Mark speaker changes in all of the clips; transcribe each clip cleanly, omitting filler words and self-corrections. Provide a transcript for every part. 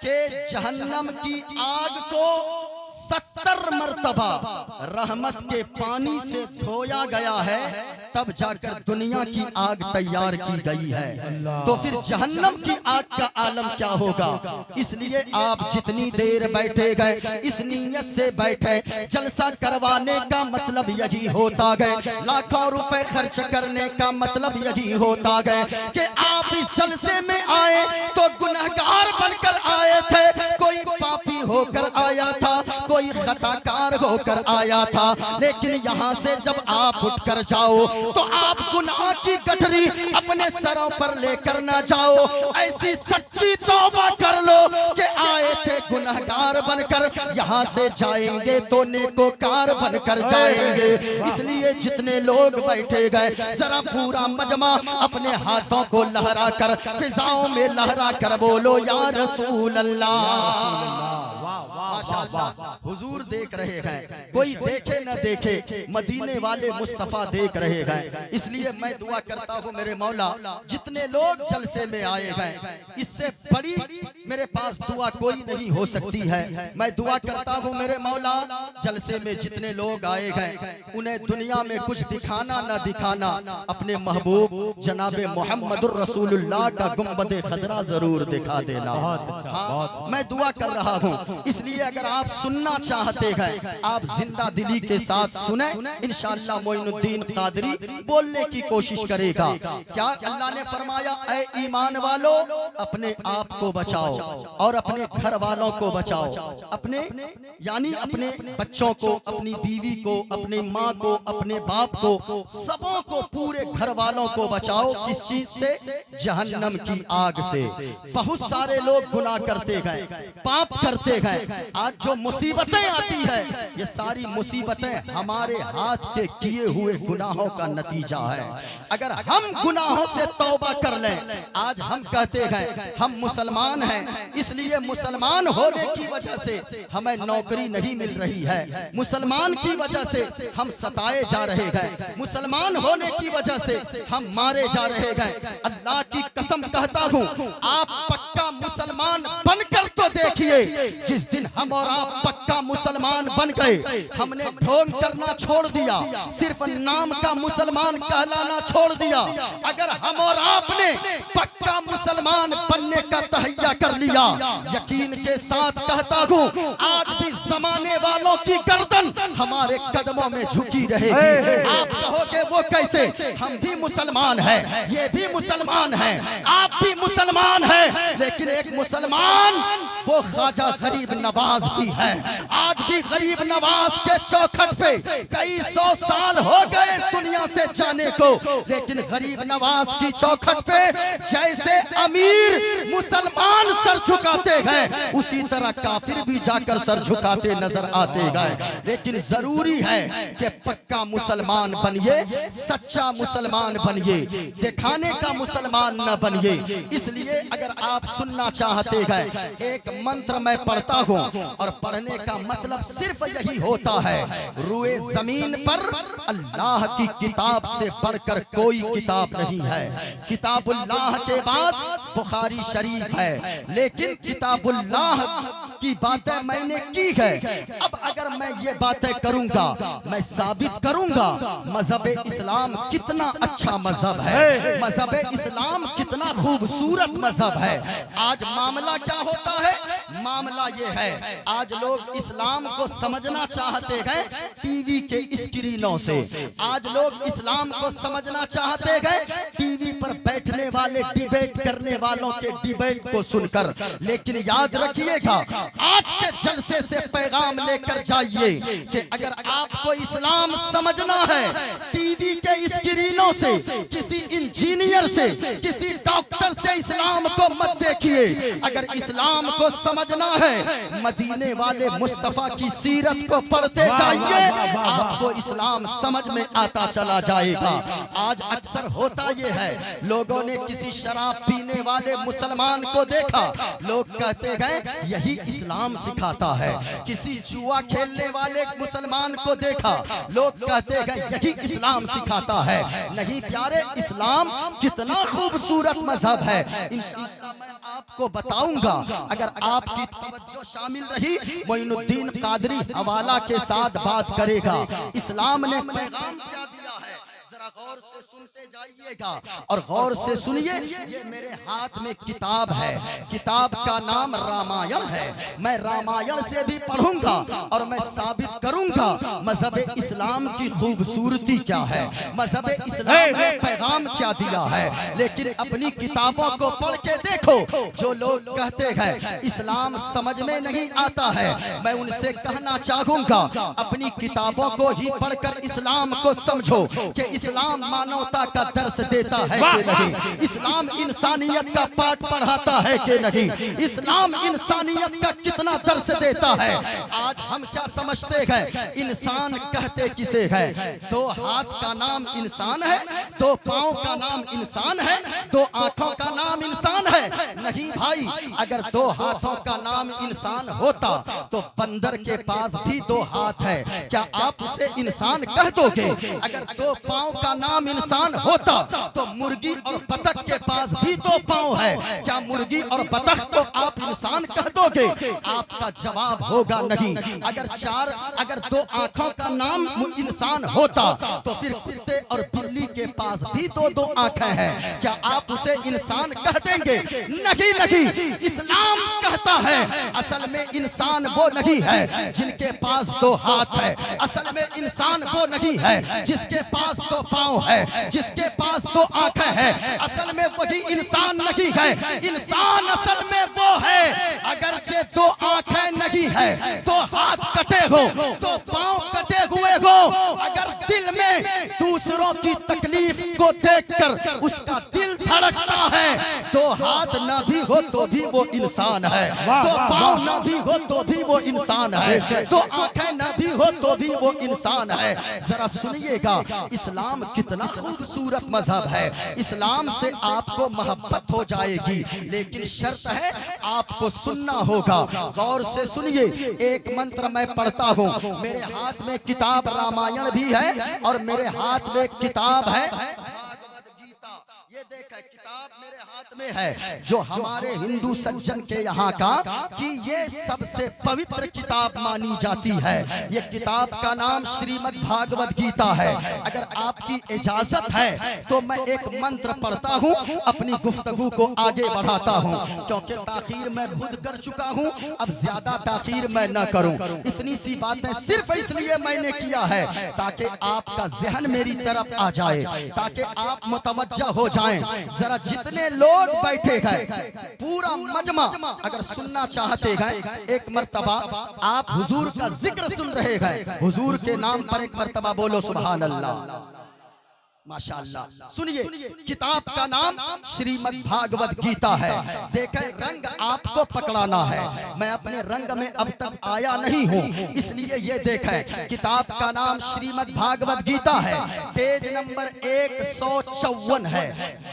Speaker 1: कि जहन्नम की आग को 70 मर्तबा रहमत के पानी से धोया गया है, तब जाकर दुनिया की आग तैयार की गई है। तो फिर जहन्नम की आग का आलम क्या होगा? इसलिए आप जितनी देर बैठे गए इस नीयत से बैठे, जलसा करवाने का मतलब यही होता गए, लाखों रुपए खर्च करने का मतलब यही होता गए कि आप इस जलसे में आए तो गुनहगार बनकर आए थे, कोई पापी होकर आया था, कोई खताकार होकर आया था। लेकिन यहाँ से जब आप उठकर जाओ तो आप गुनाह की गठरी अपने सरों पर लेकर ना जाओ, ऐसी सच्ची तौबा कर लो कि आए थे गुनहगार बनकर, यहाँ से जाएंगे तो नेकोकार बनकर जाएंगे। इसलिए जितने लोग बैठे गए जरा पूरा मजमा अपने हाथों को लहरा कर फिजाओं में लहरा कर बोलो या रसूल अल्लाह। माशाअल्लाह, हुजूर देख रहे हैं, कोई देखे न देखे, मदीने वाले मुस्तफा देख रहे हैं। इसलिए मैं दुआ करता हूँ मेरे मौला, जितने लोग जलसे में आए हैं इससे बड़ी मेरे पास दुआ कोई नहीं हो सकती है। मैं दुआ करता हूँ मेरे मौला, जलसे में जितने लोग आए हैं उन्हें दुनिया में कुछ दिखाना न दिखाना, अपने महबूब जनाबे मोहम्मदुर रसूलुल्लाह का गुंबदे खदरा जरूर दिखा देना। हाँ, मैं दुआ कर रहा हूँ। इसलिए अगर आप सुनना चाहते हैं आप जिंदा दिली के साथ सुने, इंशाअल्लाह मोइनुद्दीन कादरी बोलने की कोशिश करेगा। क्या अल्लाह ने फरमाया, ऐ ईमान वालों अपने आप को बचाओ और अपने घर वालों को बचाओ, अपने यानी अपने बच्चों को, अपनी बीवी को, अपनी माँ को, अपने बाप को, सबों को, पूरे घर वालों को बचाओ। किस चीज से? जहन्नम की आग से। बहुत सारे लोग गुनाह करते गए, पाप करते गए, आज जो मुसीबतें आती है ये सारी मुसीबतें हमारे हाथ के किए हुए गुनाहों का नतीजा है। अगर हम गुनाहों से तौबा कर लें, आज हम कहते हैं हम मुसलमान हैं, इसलिए मुसलमान होने की वजह से हमें नौकरी नहीं मिल रही है, मुसलमान की वजह से हम सताए जा रहे हैं, मुसलमान होने की वजह से हम मारे जा रहे हैं। अल्लाह की कसम कहता हूँ, आप पक्का मुसलमान बनकर तो देखिए, जिस दिन हम और आप पक्का मुसलमान बन गए, हमने ढोंग करना छोड़ दिया, सिर्फ नाम का मुसलमान कहलाना छोड़ दिया, अगर हम और आपने पक्का मुसलमान बनने का तहैया कर लिया, यकीन के साथ कहता हूँ आज भी जमाने वालों की गर्दन हमारे कदमों में झुकी रहेगी। आप कहोगे वो कैसे? हम भी मुसलमान हैं, ये भी मुसलमान हैं, आप भी मुसलमान हैं, लेकिन एक मुसलमान वो ख्वाजा गरीब नवाज भी है। आज भी गरीब नवाज के चौखट पे कई 100 साल हो गए दुनिया से जाने को, लेकिन गरीब नवाज की चौखट पे जैसे अमीर मुसलमान सर झुकाते हैं, उसी तरह काफिर भी जाकर सर झुकाते नजर आते गए। लेकिन जरूरी है कि पक्का मुसलमान बनिए, सच्चा मुसलमान बनिए, दिखाने का मुसलमान न बनिए। इसलिए अगर आप सुनना चाहते हैं, एक मंत्र मैं पढ़ता हूँ और पढ़ने का मतलब सिर्फ यही होता है, रुए जमीन पर अल्लाह की किताब से बढ़कर कोई किताब नहीं है। किताबुल्लाह के बाद बुखारी शरीफ है, लेकिन किताबुल्लाह की बातें मैंने की है। अब अगर मैं ये बातें करूंगा, मैं साबित करूंगा मजहब इस्लाम कितना अच्छा मजहब है, मजहब इस्लाम कितना खूबसूरत मजहब है। आज मामला क्या होता है? मामला ये है, आज लोग इस्लाम को समझना चाहते हैं टीवी के स्क्रीनों से, आज लोग इस्लाम को समझना चाहते हैं टीवी पर बैठने वाले डिबेट करने वालों के डिबेट को सुनकर। लेकिन याद रखिएगा, आज के जलसे से पैगाम लेकर जाइए कि अगर आपको इस्लाम समझना है, टीवी के स्क्रीनों से, किसी इंजीनियर से, किसी डॉक्टर से इस्लाम को मत देखिए। अगर इस्लाम को समझना है, मदीने वाले मुस्तफा की सीरत को पढ़ते जाइए, आपको इस्लाम समझ में आता चला जाएगा। आज अक्सर होता यह है, लोगों ने किसी शराब पीने वाले मुसलमान को देखा, लोग कहते हैं यही इस्लाम सिखाता है। किसी जुआ खेलने वाले मुसलमान को देखा, लोग कहते हैं यही इस्लाम सिखाता है। नहीं प्यारे, इस्लाम कितना खूबसूरत मजहब है। इंशाअल्लाह मैं आपको बताऊंगा, अगर आपकी तवज्जो शामिल रही, मोइनुद्दीन कादरी हवाला के साथ बात करेगा। इस्लाम ने पैगाम क्या दिया है, जरा गौर से सुनते जाइएगा और गौर से सुनिए। ये मेरे हाथ में किताब है, किताब का नाम रामायण है। मैं रामायण से भी पढ़ूंगा और मैं साबित करूंगा मजहब इस्लाम की खूबसूरती क्या है, मजहब इस्लाम ने पैगाम क्या दिया है। लेकिन अपनी किताबों को पढ़ के देखो, जो लोग कहते हैं इस्लाम समझ में नहीं आता है, मैं उनसे कहना चाहूंगा अपनी किताबों को ही पढ़कर इस्लाम को समझो कि इस्लाम मानवता का दर्स देता है कि नहीं, इस्लाम इंसानियत का पाठ पढ़ाता है कि नहीं, इस्लाम इंसानियत का कितना दर्स देता है। आज हम क्या समझते हैं, इंसान कहते किसे है, दो हाथ का नाम इंसान है, दो पांव का नाम इंसान है, दो आंखों का नाम इंसान है। नहीं भाई, अगर दो हाथों का नाम इंसान होता तो बंदर के पास भी दो हाथ है, क्या आप उसे इंसान कह दोगे? अगर दो पांव का नाम इंसान होता तो मुर्गी और बतख के पास भी दो पांव है, क्या मुर्गी और बतख को आप इंसान कह दोगे? आपका जवाब होगा नहीं। अगर दो आंखों का नाम इंसान होता तो फिर कुत्ते और बिल्ली के पास भी दो आंखें हैं, क्या आप उसे इंसान कह देंगे? नहीं नहीं, इस्लाम कहता है असल में इंसान वो नहीं है जिनके पास दो हाथ है, असल में इंसान वो नहीं है जिसके पास दो पांव है, जिसके पास दो आंखें हैं, असल में वही इंसान नहीं है। इंसान असल में वो है अगरचे दो आंखें नहीं है, दो हाथ कटे हो, दो पांव कटे हुए हो, अगर दिल में दूसरों की तकलीफ को देखकर उसका दिल धड़कता है, दो हाथ ना भी हो तो भी वो इंसान है, दो पांव ना भी हो तो भी वो इंसान है, दो आंखें ना भी हो तो भी वो इंसान है। जरा सुनिएगा, इस्लाम कितना खूबसूरत मजहब है। इस्लाम से आपको मोहब्बत हो जाएगी, लेकिन शर्त है आपको सुनना होगा। गौर से सुनिए, एक मंत्र मैं पढ़ता हूँ, मेरे हाथ में किताब रामायण भी है और मेरे हाथ में किताब है ये देखा किताब मेरे हाथ में है, जो हमारे हिंदू सज्जन के यहाँ का कि ये सबसे पवित्र किताब मानी जाती है। ये किताब का नाम श्रीमद् भागवत गीता है। अगर आपकी इजाजत है तो मैं एक मंत्र पढ़ता हूँ, अपनी गुफ्तगू को आगे बढ़ाता हूँ, क्योंकि ताखीर मैं खुद कर चुका हूँ, अब ज्यादा ताखीर मैं न करूँ। इतनी सी बातें सिर्फ इसलिए मैंने किया है ताकि आपका जहन मेरी तरफ आ जाए, ताकि आप मुतवज्जा हो जाएं। जरा जितने लोग बैठे हैं, पूरा मजमा अगर सुनना चाहते हैं, एक मर्तबा आप हुजूर का जिक्र सुन रहे हैं, हुजूर के नाम पर एक मर्तबा बोलो सुभान अल्लाह, माशाअल्लाह। सुनिए, किताब का नाम श्रीमद् भागवत गीता है। देखें, रंग आपको पकड़ाना है, मैं अपने रंग में अब तक आया नहीं हूँ, इसलिए ये देखें, किताब का नाम श्रीमद् भागवत गीता है, पेज नंबर 154 है।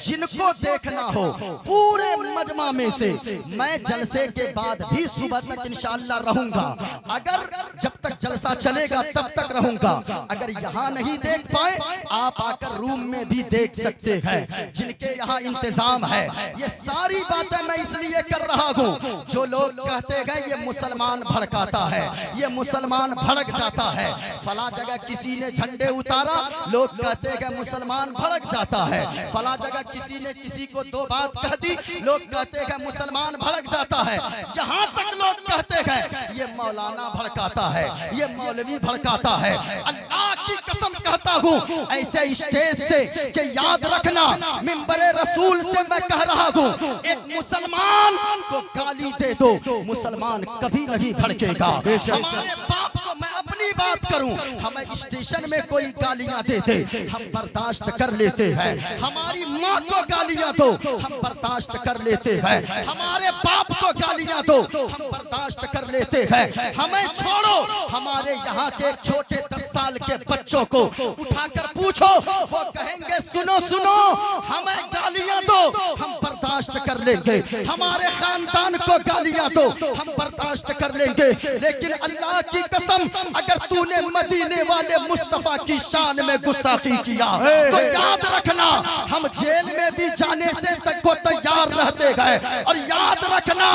Speaker 1: जिनको देखना हो पूरे मजमा में से, मैं जलसे के बाद भी सुबह तक इंशाअल्लाह रहूंगा, अगर जब तक जलसा चलेगा तब तक रहूंगा। अगर यहाँ नहीं देख पाए, आप आकर रूम में भी देख सकते हैं, जिनके यहाँ इंतजाम है। ये सारी बातें मैं इसलिए कर रहा हूँ, जो लोग कहते हैं ये मुसलमान भड़काता है, ये मुसलमान भड़क जाता है, फला जगह किसी ने झंडे उतारा, लोग कहते हैं मुसलमान भड़क जाता है, फला जगह किसी ने किसी को दो बात कह दी, लोग कहते हैं मुसलमान भड़क जाता है। यहाँ तक लोग कहते हैं ये मौलाना भड़काता है, ये मौलवी भड़काता है। अल्लाह की कसम कहता हूँ ऐसे स्टेज से कि याद रखना, मिंबरे रसूल से मैं कह रहा हूँ, एक मुसलमान को गाली दे दो, मुसलमान कभी नहीं भड़केगा। हमारे बाप को मैं अपनी बात करूं, हमें स्टेशन में कोई गालियां दे दे, हम बर्दाश्त कर लेते हैं। हमारी माँ को गालियां दो, हम बर्दाश्त कर लेते हैं। हमारे बाप को गालियां दो, हम बर्दाश्त कर लेते हैं। हमें छोड़ो, हमारे यहाँ के छोटे 10 साल के बच्चों को उठाकर पूछो, वो कहेंगे सुनो सुनो, हमें गालियां दो, हम बर्दाश्त बर्दाश्त कर लेंगे, हमारे खानदान को गालियां दो हम बर्दाश्त कर लेंगे, लेकिन अल्लाह की कसम अगर तूने मदीने वाले मुस्तफा की शान में गुस्ताखी किया तो याद रखना हम जेल में भी जाने से तक को तैयार रहते गए। और याद रखना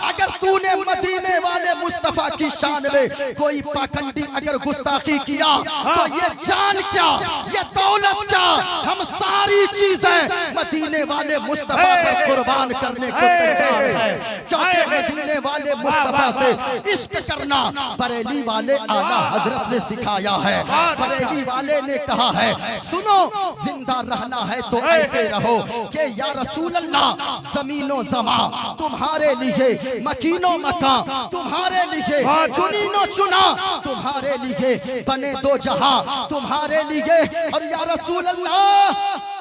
Speaker 1: अगर तूने मदीने वाले मुस्तफा की शान में कोई पाखंडी अगर गुस्ताखी किया तो ये जान क्या, ये दौलत क्या, हम सारी चीजें मदीने वाले मुस्तफा पर कुर्बान करने को तैयार है। क्योंकि मदीने वाले मुस्तफा से इश्क करना बरेली वाले आला हजरत ने सिखाया है। बरेली वाले ने कहा है सुनो जिंदा रहना है तो ऐसे रहो कि या रसूल अल्लाह जमीनो जमा तुम्हारे लिए, मकीनो मका तुम्हारे लिए, चुनीनो चुना तुम्हारे लिए, बने दो जहां तुम्हारे लिए। और या रसूल अल्लाह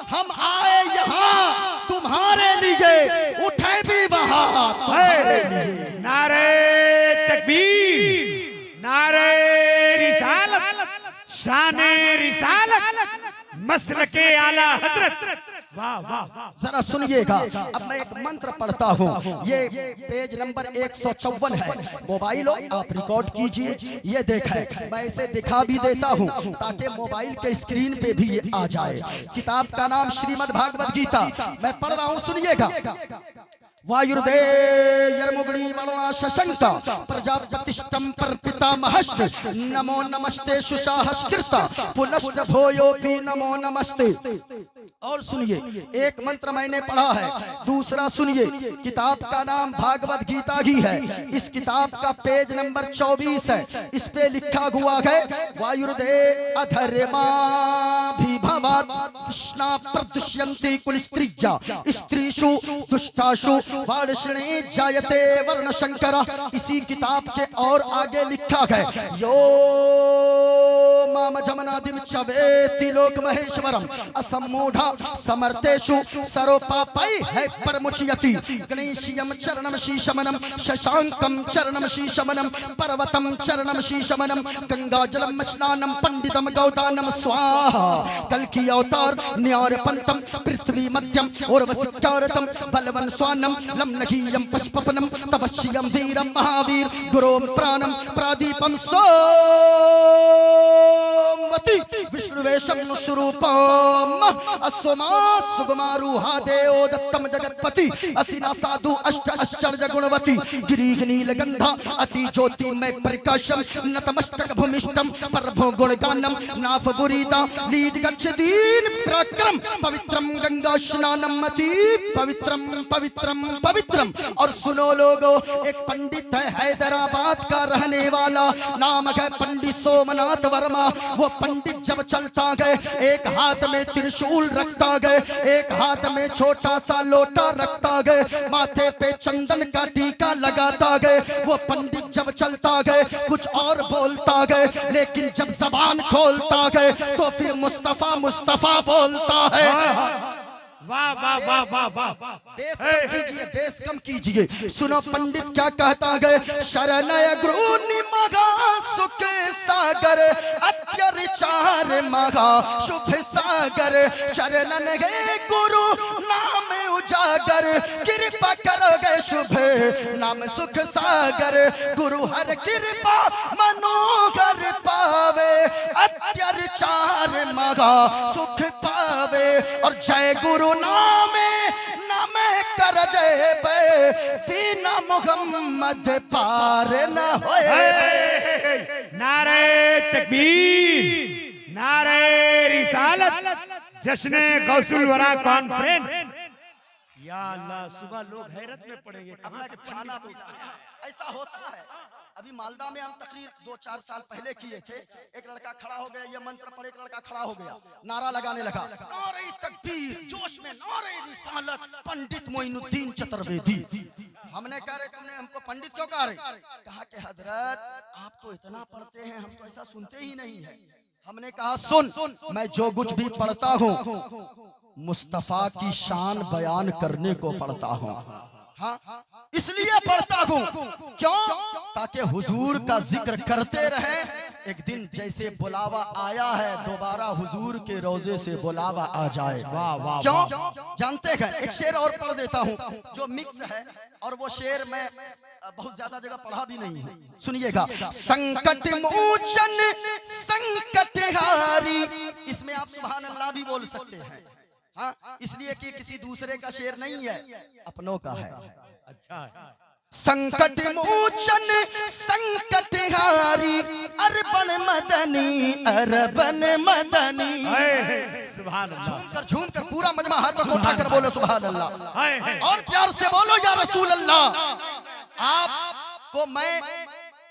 Speaker 1: हम आए यहाँ तुम्हारे लिए, उठे भी वहां तुम्हारे लिए।
Speaker 2: नारे तकबीर, नारे रिसालत, शाने रिसालत, मसलके आला हजरत। वाह वाह, जरा
Speaker 1: सुनिएगा। अब मैं एक मंत्र पढ़ता हूँ, ये पेज नंबर 154 है। मोबाइल हो आप रिकॉर्ड कीजिए, ये देखें मैं इसे दिखा भी देता हूँ ताकि मोबाइल के स्क्रीन पे भी ये आ जाए। किताब का नाम श्रीमद् भागवत गीता, मैं पढ़ रहा हूँ सुनिएगा। वायुर्देयर्मुग्णी मणा शशंका प्रजापतिष्टं पर पितामहश्च नमो नमस्ते सुशाहस्कृता पुनश्च भूयोऽपि नमो नमस्ते। और सुनिए एक मंत्र मैंने पढ़ा है, दूसरा सुनिए। किताब का नाम भागवत गीता ही है, इस किताब का पेज नंबर 24 है। इस पे लिखा हुआ है वायुर्दे अधर्मा भवात् कृष्णा प्रदुष्यन्ति कुलस्त्रिया स्त्रीषु दुष्टाषु वार्ष्णे जायते वर्ण शंकर। इसी किताब के और आगे लिखा है यो माम जमनादिम चवेति लोक महेश्वरम असम्मूढ़ा समर्थेषु सरोपापै है परमुच्यति। गणेशियम चरणम शीशमनम शशांकम चरणम शीशमनम पर्वतम चरणम शीशमनम गंगाजलम स्नानम पंडितम गौदानम स्वाहा। कल की अवतार न्यार पंतम पृथ्वी मध्यम और वसिकारतम बलवन स्वानम लम नगीयम पशुपनम तपस्यम धीरम महावीर गुरोम प्राणम प्रादीपम सोमवती विष्णुवेशम स्वरूपम असोमा सुगमारूहा देव दत्तम जगतपति असिना साधु अष्ट आश्चर्य गुणवती गिरीह नीलगंधा अति ज्योतिमय प्रकाशम नतमस्तक भूमिष्ठम परभो गुणगानम नाफ बुरीदा लीड गच्छदीन प्रक्रम पवित्रम गंगा स्नानम अति पवित्रम पवित्रम पवित्रम। और सुनो लोगो, एक पंडित है हैदराबाद का रहने वाला, नाम है पंडित सोमनाथ वर्मा। वो पंडित जब चलता गए एक हाथ में त्रिशूल रखता गए, एक हाथ में छोटा सा लोटा रखता गए, माथे पे चंदन का टीका लगाता गए। वो पंडित जब चलता गए कुछ और बोलता गए, लेकिन जब जबान खोलता गए तो फिर मुस्तफा मुस्तफा बोलता है।
Speaker 2: वाह वाह वाह वाह वाह,
Speaker 1: बेस कम कीजिए, बेस कम कीजिए। सुनो पंडित क्या कहता गए, शरणय गुरु मगा सुख सागर अत्यचार मगा शुभ सागर। शरणन गे गुरु नाम उजागर कृपा करोगे शुभ नाम सुख सागर। गुरु हर कृपा मनोहर पावे अत्यचार मगा सुख पावे। और जय गुरु नामे नामे कर जय बे बिना मुहम्मद पार न होए।
Speaker 2: नारे तकबीर, नारे रिसालत, जश्न गौसुल वरा कॉन्फ्रेंस। या अल्लाह, सुबह लोग हैरत में पड़ेंगे कहां से
Speaker 1: खाना ऐसा होता है। अभी मालदा में हम तकरीर 2-4 साल पहले किए थे। एक लड़का खड़ा हो गया, ये मंत्र पढ़े, एक लड़का खड़ा हो गया, नारा लगाने लगा, नारे तकबीर, जोश में नारे रिसालत, पंडित मोइनुद्दीन चतुर्वेदी। हमने कहा तुमने हमको पंडित क्यों कहा? कहा कि हजरत आप तो इतना पढ़ते हैं, हम तो ऐसा सुनते ही नहीं है। हमने कहा सुन, मैं जो कुछ भी पढ़ता हूँ मुस्तफा की शान बयान करने को पढ़ता हूँ। हाँ, इसलिए पढ़ता हूँ। क्यों? ताकि हुजूर का जिक्र करते रहे। एक दिन जैसे बुलावा आया है, दोबारा हुजूर के रोजे से बुलावा आ जाए। क्यों? जानते हैं, एक शेर और पढ़ देता हूँ जो मिक्स है, और वो शेर मैं बहुत ज्यादा जगह पढ़ा भी नहीं है। सुनिएगा। संकट मोचन संकट हारी, इसमें आप सुभान अल्लाह भी बोल सकते हैं। हाँ, इसलिए कि किसी दूसरे का शेर नहीं है, अपनों का है।
Speaker 2: अच्छा।
Speaker 1: संकट मोचन संकट हारी, अरबन मदनी अरबन मदनी।
Speaker 2: सुभान अल्लाह।
Speaker 1: झूम कर पूरा मजमा हाथ को उठा कर बोलो सुभान अल्लाह, और प्यार से बोलो या रसूल अल्लाह। आपको मैं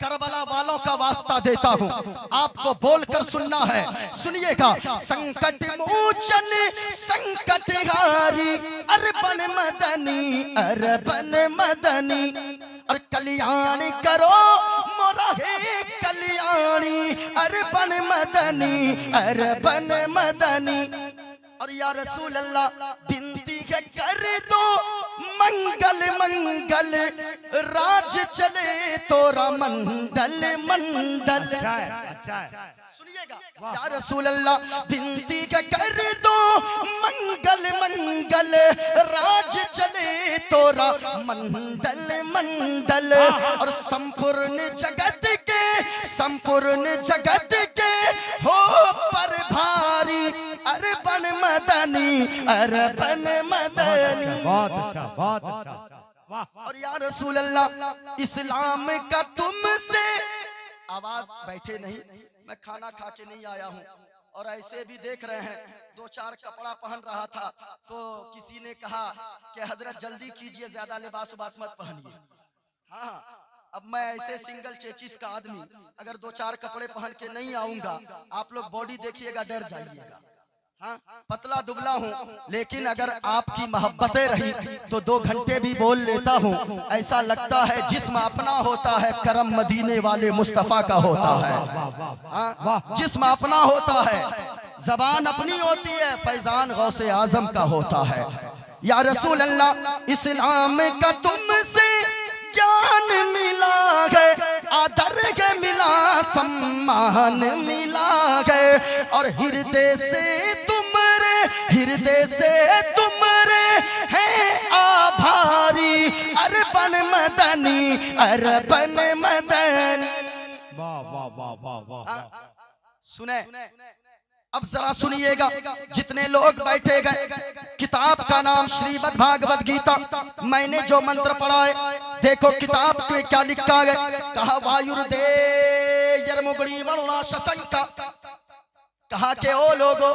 Speaker 1: करबला वालों का वास्ता देता हूँ, आपको बोलकर सुनना है। सुनिएगा। संकट मोचन संकट हारी, अरबन मदनी अरबन मदनी, और कल्याण करो मोरा हे कल्याणी, अरबन मदनी अरबन मदनी। और या रसूल अल्लाह बिनती है कर दो मंगल मंगल, राज चले तोरा मंडल मंडल।
Speaker 2: अच्छा।
Speaker 1: सुनिएगा। या रसूल अल्लाह बिनती है कर दो मंगल मंगल, राज चले तोरा मंडल मंडल, और संपूर्ण जगत के हो पर भारी, अरबन मदनी अरबन मदनी।
Speaker 2: बहुत अच्छा। वाह।
Speaker 1: और या रसूल अल्लाह इस्लाम का तुमसे, आवाज बैठे नहीं, मैं खाना खा के नहीं आया हूँ, और ऐसे भी देख रहे हैं 2-4 कपड़ा पहन रहा था, तो किसी ने कहा कि हजरत जल्दी कीजिए, ज्यादा लिबास उबास मत पहनिए। हाँ, अब मैं ऐसे सिंगल चेचिस का आदमी अगर 2-4 कपड़े पहन के नहीं आऊंगा, आप लोग बॉडी देखिएगा डर जाइएगा। हाँ, पतला दुबला हूँ, लेकिन अगर आपकी मोहब्बतें रही तो 2 घंटे भी बोल लेता हूँ। ऐसा लगता है जिस्म अपना होता है, करम मदीने वाले मुस्तफा का होता है। हाँ, जिस्म अपना होता है, जबान अपनी होती है, फैजान गौसे आजम का होता है। या रसूल अल्लाह इस्लाम का तुमसे ज्ञान मिला है, आदर के मिला, सम्मान मिला है, और हृदय से तुमरे हैं आभारी, अरबन मदनी अरबन मदनी। वाह। सुने, अब जरा सुनिएगा। जितने लोग बैठे गए, किताब का नाम श्रीमद् भागवत गीता, मैंने जो मंत्र पढ़ा है, देखो किताब में क्या लिखा है। कहा वायुर्दे यरमुगड़ी वरुणा शशंका, कहा के ओ लोगो,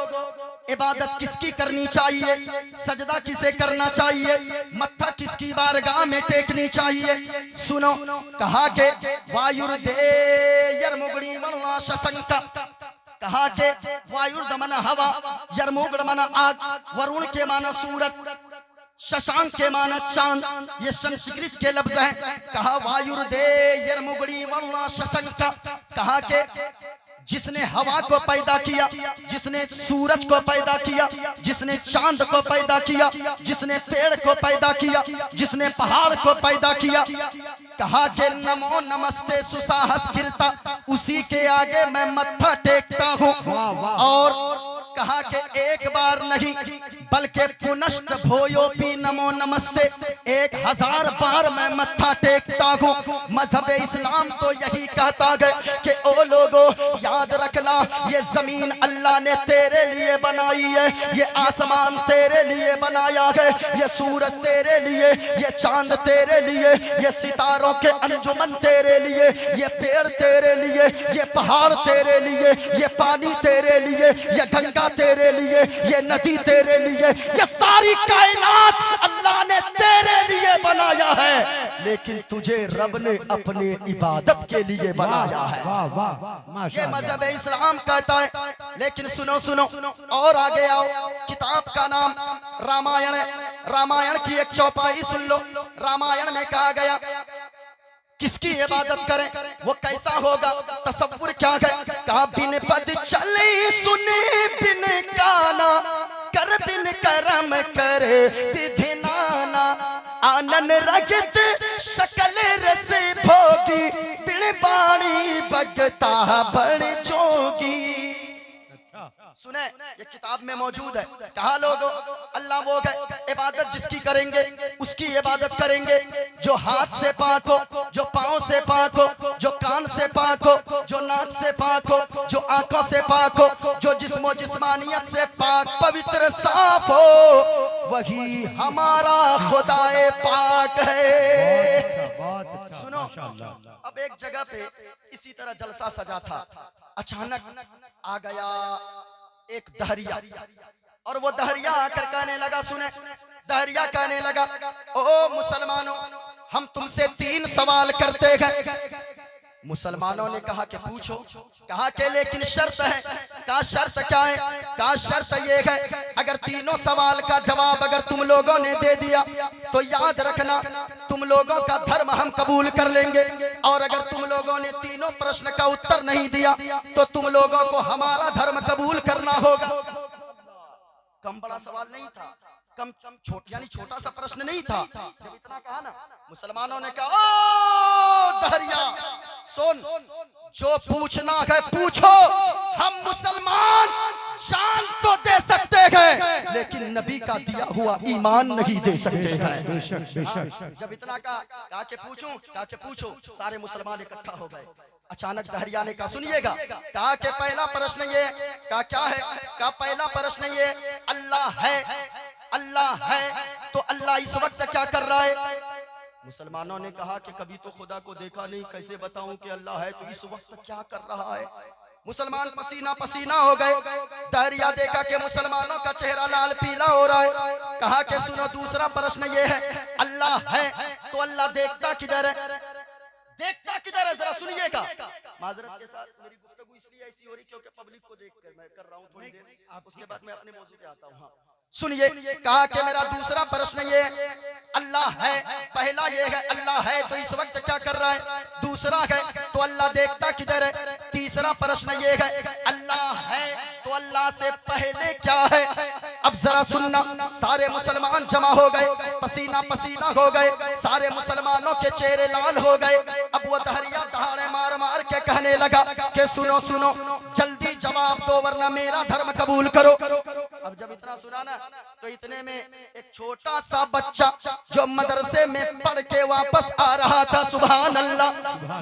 Speaker 1: इबादत किसकी करनी चाहिए, सजदा किसे करना चाहिए, मत्था किसकी बारगाह में टेकनी चाहिए। सुनो, कहा के वायुर्दे यरमुगड़ी वरुणा शशंका, कहा के वायुर्द माना हवा, यरमुगड़ माना आग, वरुण के माना सूरज, शशांक के माना चांद, ये संस्कृत के लफ्ज हैं। कहा वायुर्दे यरमुगड़ी वरुणा शशंका, कहा के जिसने हवा को पैदा किया, जिसने सूरज को पैदा किया, जिसने चांद को पैदा किया, जिसने पेड़ को पैदा किया, जिसने पहाड़ को पैदा किया, कहा के नमो नमस्ते सुसाहस कीर्ता, उसी के आगे मैं मत्था टेकता हूँ। और कहा के एक बार नहीं बल्कि पुनश्च भोयोपि नमो नमस्ते, 1000 बार मैं मत्था टेकता हूँ। मजहब इस्लाम तो यही कहता है कि ओ लोगो याद रखना, ये जमीन अल्लाह ने तेरे लिए बनाई है, ये आसमान तेरे लिए बनाया है, ये सूरज तेरे लिए, ये चांद तेरे लिए, ये सितारों के अंजुमन तेरे लिए, ये पेड़ तेरे लिए, ये पहाड़ तेरे लिए, ये पानी तेरे लिए, ये गंगा तेरे लिए, ये नदी तेरे लिए, ये सारी कायनात अल्लाह ने तेरे लिए बनाया है, लेकिन तुझे रब ने अपने इबादत के लिए बनाया है। ये मजहब इस्लाम कहता है। लेकिन सुनो सुनो और आगे आओ, किताब का नाम रामायण है। रामायण की एक चौपाई सुन लो। रामायण में कहा गया किसकी इबादत करें, वो कैसा होगा, तसव्वुर क्या है। कहा बिन पद चले सुने बिन गाना, कर बिन करम करे विधि नाना, आनन रगत शकल रस भोगी बिन बाणी बगता बड़ जोगी। सुने, ये किताब में मौजूद है। कहा लोगों, अल्लाह वो है, इबादत जिसकी करेंगे उसकी इबादत करेंगे, जो हाथ से पाक हो, जो पाँव से पाक हो, जो कान से पाक हो, जो नाक से पाक हो, जो आंखों से पाक हो, जो जिस्मो जिस्मानियत से पाक पवित्र साफ हो, वही हमारा खुदाए पाक है। सुनो, अब एक जगह पे इसी तरह जलसा सजा था, अचानक आ गया एक दहरिया, और वो दहरिया आकर कहने लगा, सुने, दहरिया कहने लगा, ओ मुसलमानों, हम तुमसे 3 सवाल करते हैं। मुसलमानों ने कहा कि पूछो। कहा कि लेकिन शर्त है। कहा शर्त क्या है? कहा शर्त ये है, अगर तीनों सवाल का जवाब अगर तुम लोगों ने दे दिया तो याद रखना तुम लोगों का धर्म हम कबूल कर लेंगे, और अगर तुम लोगों ने तीनों प्रश्न का उत्तर नहीं दिया तो तुम लोगों को हमारा धर्म कबूल करना होगा। कम बड़ा सवाल नहीं था, कम यानी छोटा सा प्रश्न नहीं था। जब इतना कहा ना, मुसलमानों ने कहा, ओ दहरिया सुन, जो पूछना है पूछो, हम मुसलमान जान तो दे सकते हैं लेकिन नबी का दिया हुआ ईमान नहीं दे सकते हैं। जब इतना कहा कि पूछूं, कहा कि पूछो, सारे मुसलमान इकट्ठा हो गए। अचानक दहरिया ने कहा, सुनिएगा, कहा कि पहला प्रश्न ये, कहा क्या है? कहा पहला प्रश्न ये, अल्लाह है, अल्लाह है तो अल्लाह इस वक्त क्या कर रहा है? मुसलमानों ने कहा कि कभी तो खुदा को देखा नहीं, कैसे बताऊं कि अल्लाह है, तो इस वक्त क्या कर रहा है? मुसलमान पसीना पसीना हो गए। दहरिया देखा कि मुसलमानों का चेहरा लाल पीला हो रहा है। कहा कि सुनो, दूसरा प्रश्न ये है, अल्लाह है तो अल्लाह देखता किधर है? देखता किधर है? जरा सुनिएगा। माजरत के साथ मेरी गुफ्तगू इसलिए ऐसी हो रही क्योंकि पब्लिक को देखकर मैं कर रहा हूँ थोड़ी देर, उसके बाद मैं अपने मौजू पे आता हूँ। हाँ सुनिए, कहा कि मेरा दूसरा प्रश्न ये, अल्लाह है, पहला ये है अल्लाह है तो इस वक्त क्या कर रहा है? दूसरा है तो अल्लाह देखता किधर है? तीसरा प्रश्न ये है, अल्लाह है तो अल्लाह से पहले क्या है? अब जरा सुनना, सारे मुसलमान जमा हो गए, पसीना पसीना हो गए, सारे मुसलमानों के चेहरे लाल हो गए। अब वो दहरिया दहाड़े मार मार के कहने लगा कि सुनो सुनो, जल्दी जवाब दो वरना मेरा धर्म कबूल करो। अब जब इतना सुना ना, तो इतने में एक छोटा सा बच्चा जो मदरसे में पढ़ के वापस आ रहा था, सुभान अल्लाह,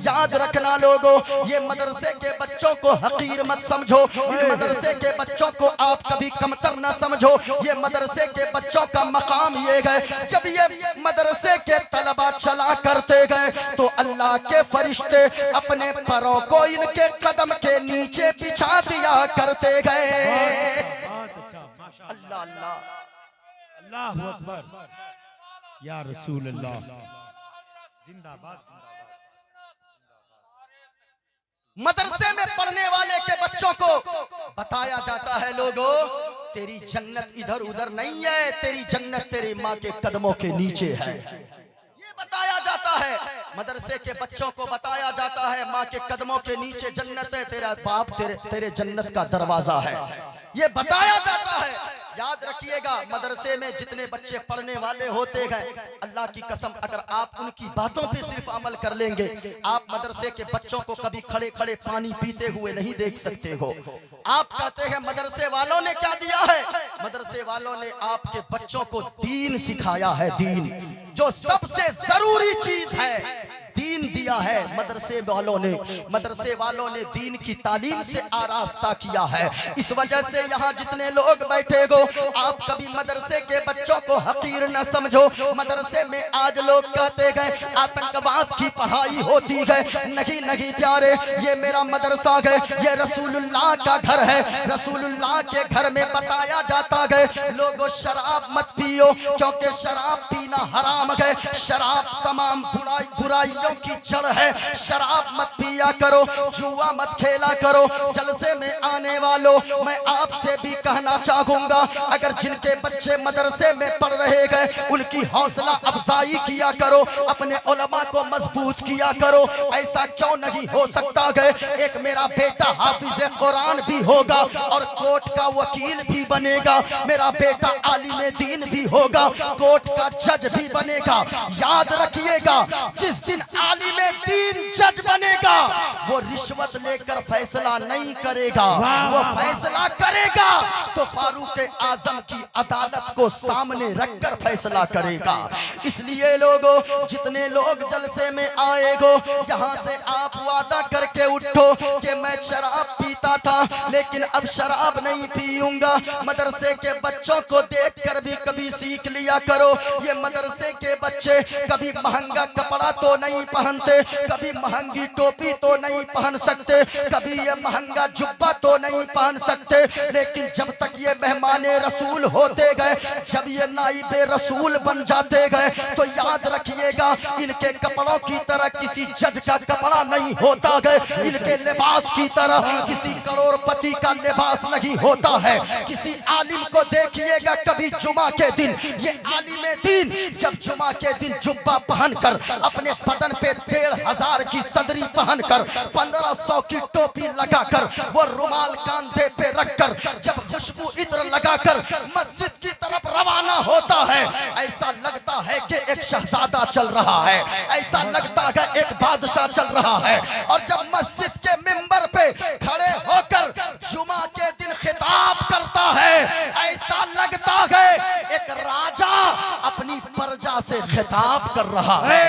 Speaker 1: याद रखना लोगों, ये मदरसे के बच्चों को हकीर मत समझो, इन मदरसे के बच्चों को आप कभी कमतर न समझो। ये मदरसे के बच्चों का मकाम ये है, जब ये मदरसे के तलबा चला करते गए तो अल्लाह के फरिश्ते अपने पैरों को इनके कदम के नीचे बिछा दिया करते गए। अल्लाह अल्लाह
Speaker 2: अल्लाहु अकबर, या रसूल अल्लाह, जिंदाबाद।
Speaker 1: मदरसे में पढ़ने वाले के बच्चों को बताया जाता है, लोगों तेरी जन्नत इधर उधर नहीं है, तेरी जन्नत तेरी माँ के कदमों के नीचे है। ये बताया जाता है, मदरसे के बच्चों को बताया जाता है, माँ के कदमों के नीचे जन्नत है, तेरा बाप तेरे जन्नत का दरवाजा है, ये बताया जाता है। याद रखिएगा, मदरसे में जितने बच्चे पढ़ने वाले होते हैं, अल्लाह की कसम अगर आप उनकी बातों पे सिर्फ अमल कर लेंगे, आप मदरसे के बच्चों को कभी खड़े खड़े पानी पीते हुए नहीं देख सकते हो। आप कहते हैं मदरसे वालों ने क्या दिया है? मदरसे वालों ने आपके बच्चों को दीन सिखाया है, दीन जो सबसे जरूरी चीज है, दीन दिया है मदरसे वालों ने। मदरसे वालों ने दीन की तालीम से आरास्ता किया है। इस वजह से यहाँ जितने लोग बैठे हो, आप कभी मदरसे के बच्चों को हकीर न समझो। मदरसे में आज लोग कहते हैं आतंकवाद की पढ़ाई होती है, नहीं नहीं प्यारे, ये मेरा मदरसा है, ये रसूलुल्लाह का घर है। रसूलुल्लाह के घर में बताया जाता है लोगों शराब मत पियो, क्योंकि शराब पीना हराम है, शराब तमाम बुराइयों की जड़ है, शराब मत पिया करो, जुआ मत खेला करो। जलसे में आने वालों, मैं आपसे भी कहना चाहूंगा, अगर जिनके बच्चे मदरसे में पढ़ रहे गए उनकी हौसला अफजाई किया करो, अपने उलमा को मजबूत किया करो। ऐसा क्यों नहीं हो सकता है, एक मेरा बेटा हाफिज कुरान भी होगा और कोर्ट का वकील भी बनेगा, मेरा बेटा आलिम दीन भी होगा, कोर्ट का जज भी बनेगा। याद रखिएगा, जिस दिन आलिम दीन जज बनेगा वो रिश्वत लेकर फैसला नहीं करेगा, वो फैसला करेगा तो फारूक आजम की अदालत को सामने रखकर फैसला करेगा। इसलिए लोगों, जितने लोग जलसे में आएगो, यहाँ से आप वादा करके उठो कि मैं शराब पीता था लेकिन अब शराब नहीं पीऊंगा। मदरसे के बच्चों को देखकर भी कभी सीख लिया करो, ये मदरसे के बच्चे कभी महंगा कपड़ा तो नहीं पहनते, कभी महंगी टोपी तो नहीं पहन सकते, कभी ये महंगा जुब्बा तो नहीं पहन सकते, लेकिन जब तक ये मेहमाने रसूल होते गए, जब ये नाइबे रसूल बन जाते गए, तो याद रखिएगा इनके कपड़ों की तरह किसी जज का कपड़ा नहीं होता है, इनके लिबास की तरह किसी करोड़पति का लिबास नहीं होता है। किसी आलिम को देखिएगा, कभी जुमा के दिन ये आलिम दीन जब जुमा के दिन जुब्बा पहनकर, अपने बदन पे 1500 की सदरी पहनकर, 1500 की टोपी लगाकर, वो रुमाल कांधे पे रखकर, जब खुशबू इत्र लगाकर मस्जिद की तरफ रवाना होता है, ऐसा लगता है कि एक शहजादा चल रहा है, ऐसा लगता है एक बादशाह चल रहा है। और जब मस्जिद के मिंबर पे खड़े होकर जुमा के दिन खिताब करता है, ऐसा लगता है एक राजा अपनी प्रजा से खिताब कर रहा है।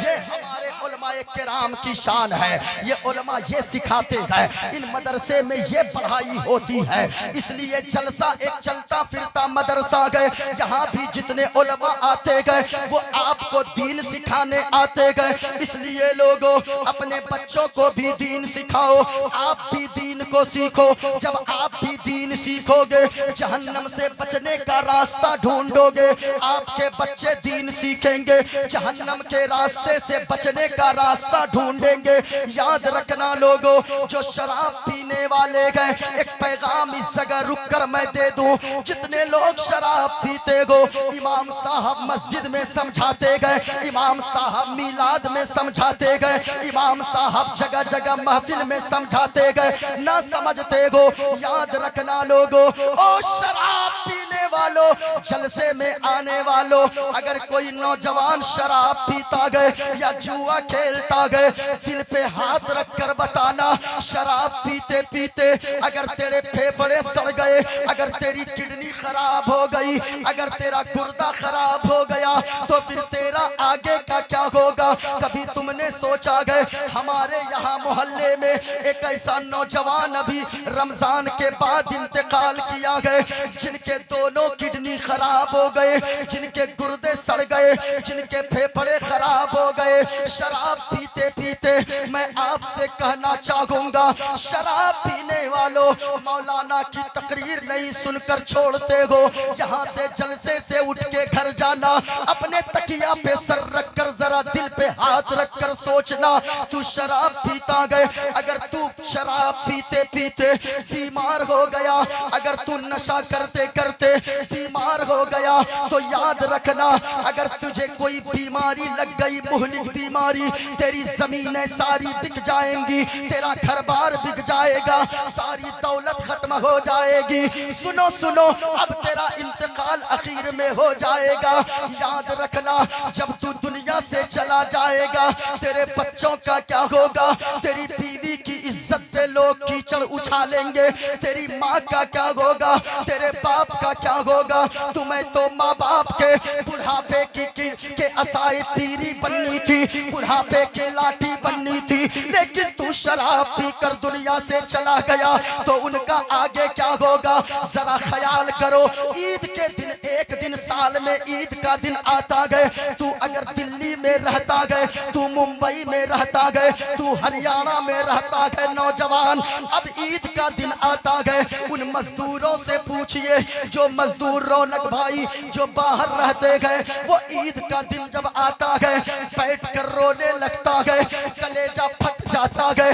Speaker 1: ये हमारे उलमाए किराम की शान है, ये उलमा ये सिखाते हैं, इन मदरसे में ये पढ़ाई होती है। इसलिए जलसा एक चलता फिरता मदरसा गए, यहाँ भी जितने उलमा आते गए वो आपको दीन सिखाने आते गए। इसलिए लोगों, अपने बच्चों को भी दीन सिखाओ, आप भी दीन को सीखो। जब आप भी दीन सीखोगे, जहन्नम से बचने का रास्ता ढूंढोगे, आपके बच्चे दीन सीखेंगे, जहन्नम के रास्ते से बचने का रास्ता ढूंढेंगे। याद रखना लोगों, जो शराब पीने वाले गए, एक पैगाम इस जगह रुक कर मैं दे दूं, जितने लोग शराब पीते हो, इमाम साहब मस्जिद में समझाते गए, इमाम साहब मिलाद में समझाते गए, इमाम साहब जगह जगह महफिल में समझाते गए, ना समझते हो। याद रखना लोगों, ओ शराब पीने वालों, जलसे में आने वालों, अगर कोई नौजवान शराब पीता गए या जुआ खेलता गए, दिल पे हाथ रखकर बताना, शराब पीते पीते अगर तेरे फेफड़े सड़ गए, अगर तेरी किडनी खराब हो गई, अगर तेरा गुर्दा खराब हो गया, तो फिर तेरा आगे का क्या होगा। कभी तुमने सोचा गए, हमारे यहाँ मोहल्ले में एक ऐसा नौजवान अभी रमजान के बाद इंतकाल किया गए, जिनके दोनों किडनी खराब हो गए, जिनके गुर्दे सड़ गए, जिनके फेफड़े खराब हो गए, शराब पीते पीते। मैं आपसे कहना चाहूंगा, शराब पीने वालों, मौलाना की तकरीर नहीं सुनकर छोड़ते हो, यहाँ से जलसे से उठ के घर जाना, अपने तकिया पे सर रखकर जरा दिल पे हाथ रखकर सोचना, तू शराब पीता गए, अगर तू शराब पीते पीते बीमार हो गया, अगर तू नशा करते करते बीमार हो गया, तो याद रखना, अगर तुझे कोई बीमारी लग गई, मुहलिक बीमारी, तेरी जमीनें सारी बिक जाएंगी, तेरा घर बार बिक जाएगा, सारी दौलत खत्म हो जाएगी। सुनो सुनो, अब तेरा इंतकाल आखिर में हो जाएगा। याद रखना, जब तू दुनिया से चला जाएगा, तेरे बच्चों का क्या होगा, तेरी बीवी की इज्जत पे लोग कीचड़ उछालेंगे, तेरी माँ का क्या होगा, तेरे बाप का क्या होगा। तुम्हें तो माँ बाप के बुढ़ापे के असाए तीरी बननी थी, बुढ़ापे के लाठी बननी थी, लेकिन तू शराब पीकर दुनिया से चला गया, तो उनका आगे क्या होगा। जरा ख्याल करो, ईद के दिन, एक दिन साल में ईद का दिन आता गए, तू अगर दिल्ली में रहता गए, तू मुंबई में रहता गए, तू हरियाणा में रहता गए, नौजवान, अब ईद का दिन आता गए, उन मजदूरों से पूछिए, जो मजदूर रौनक भाई जो बाहर रहते गए, वो ईद का दिन जब आता गए बैठ कर रोने लगता गए, कलेजा फट जाता गए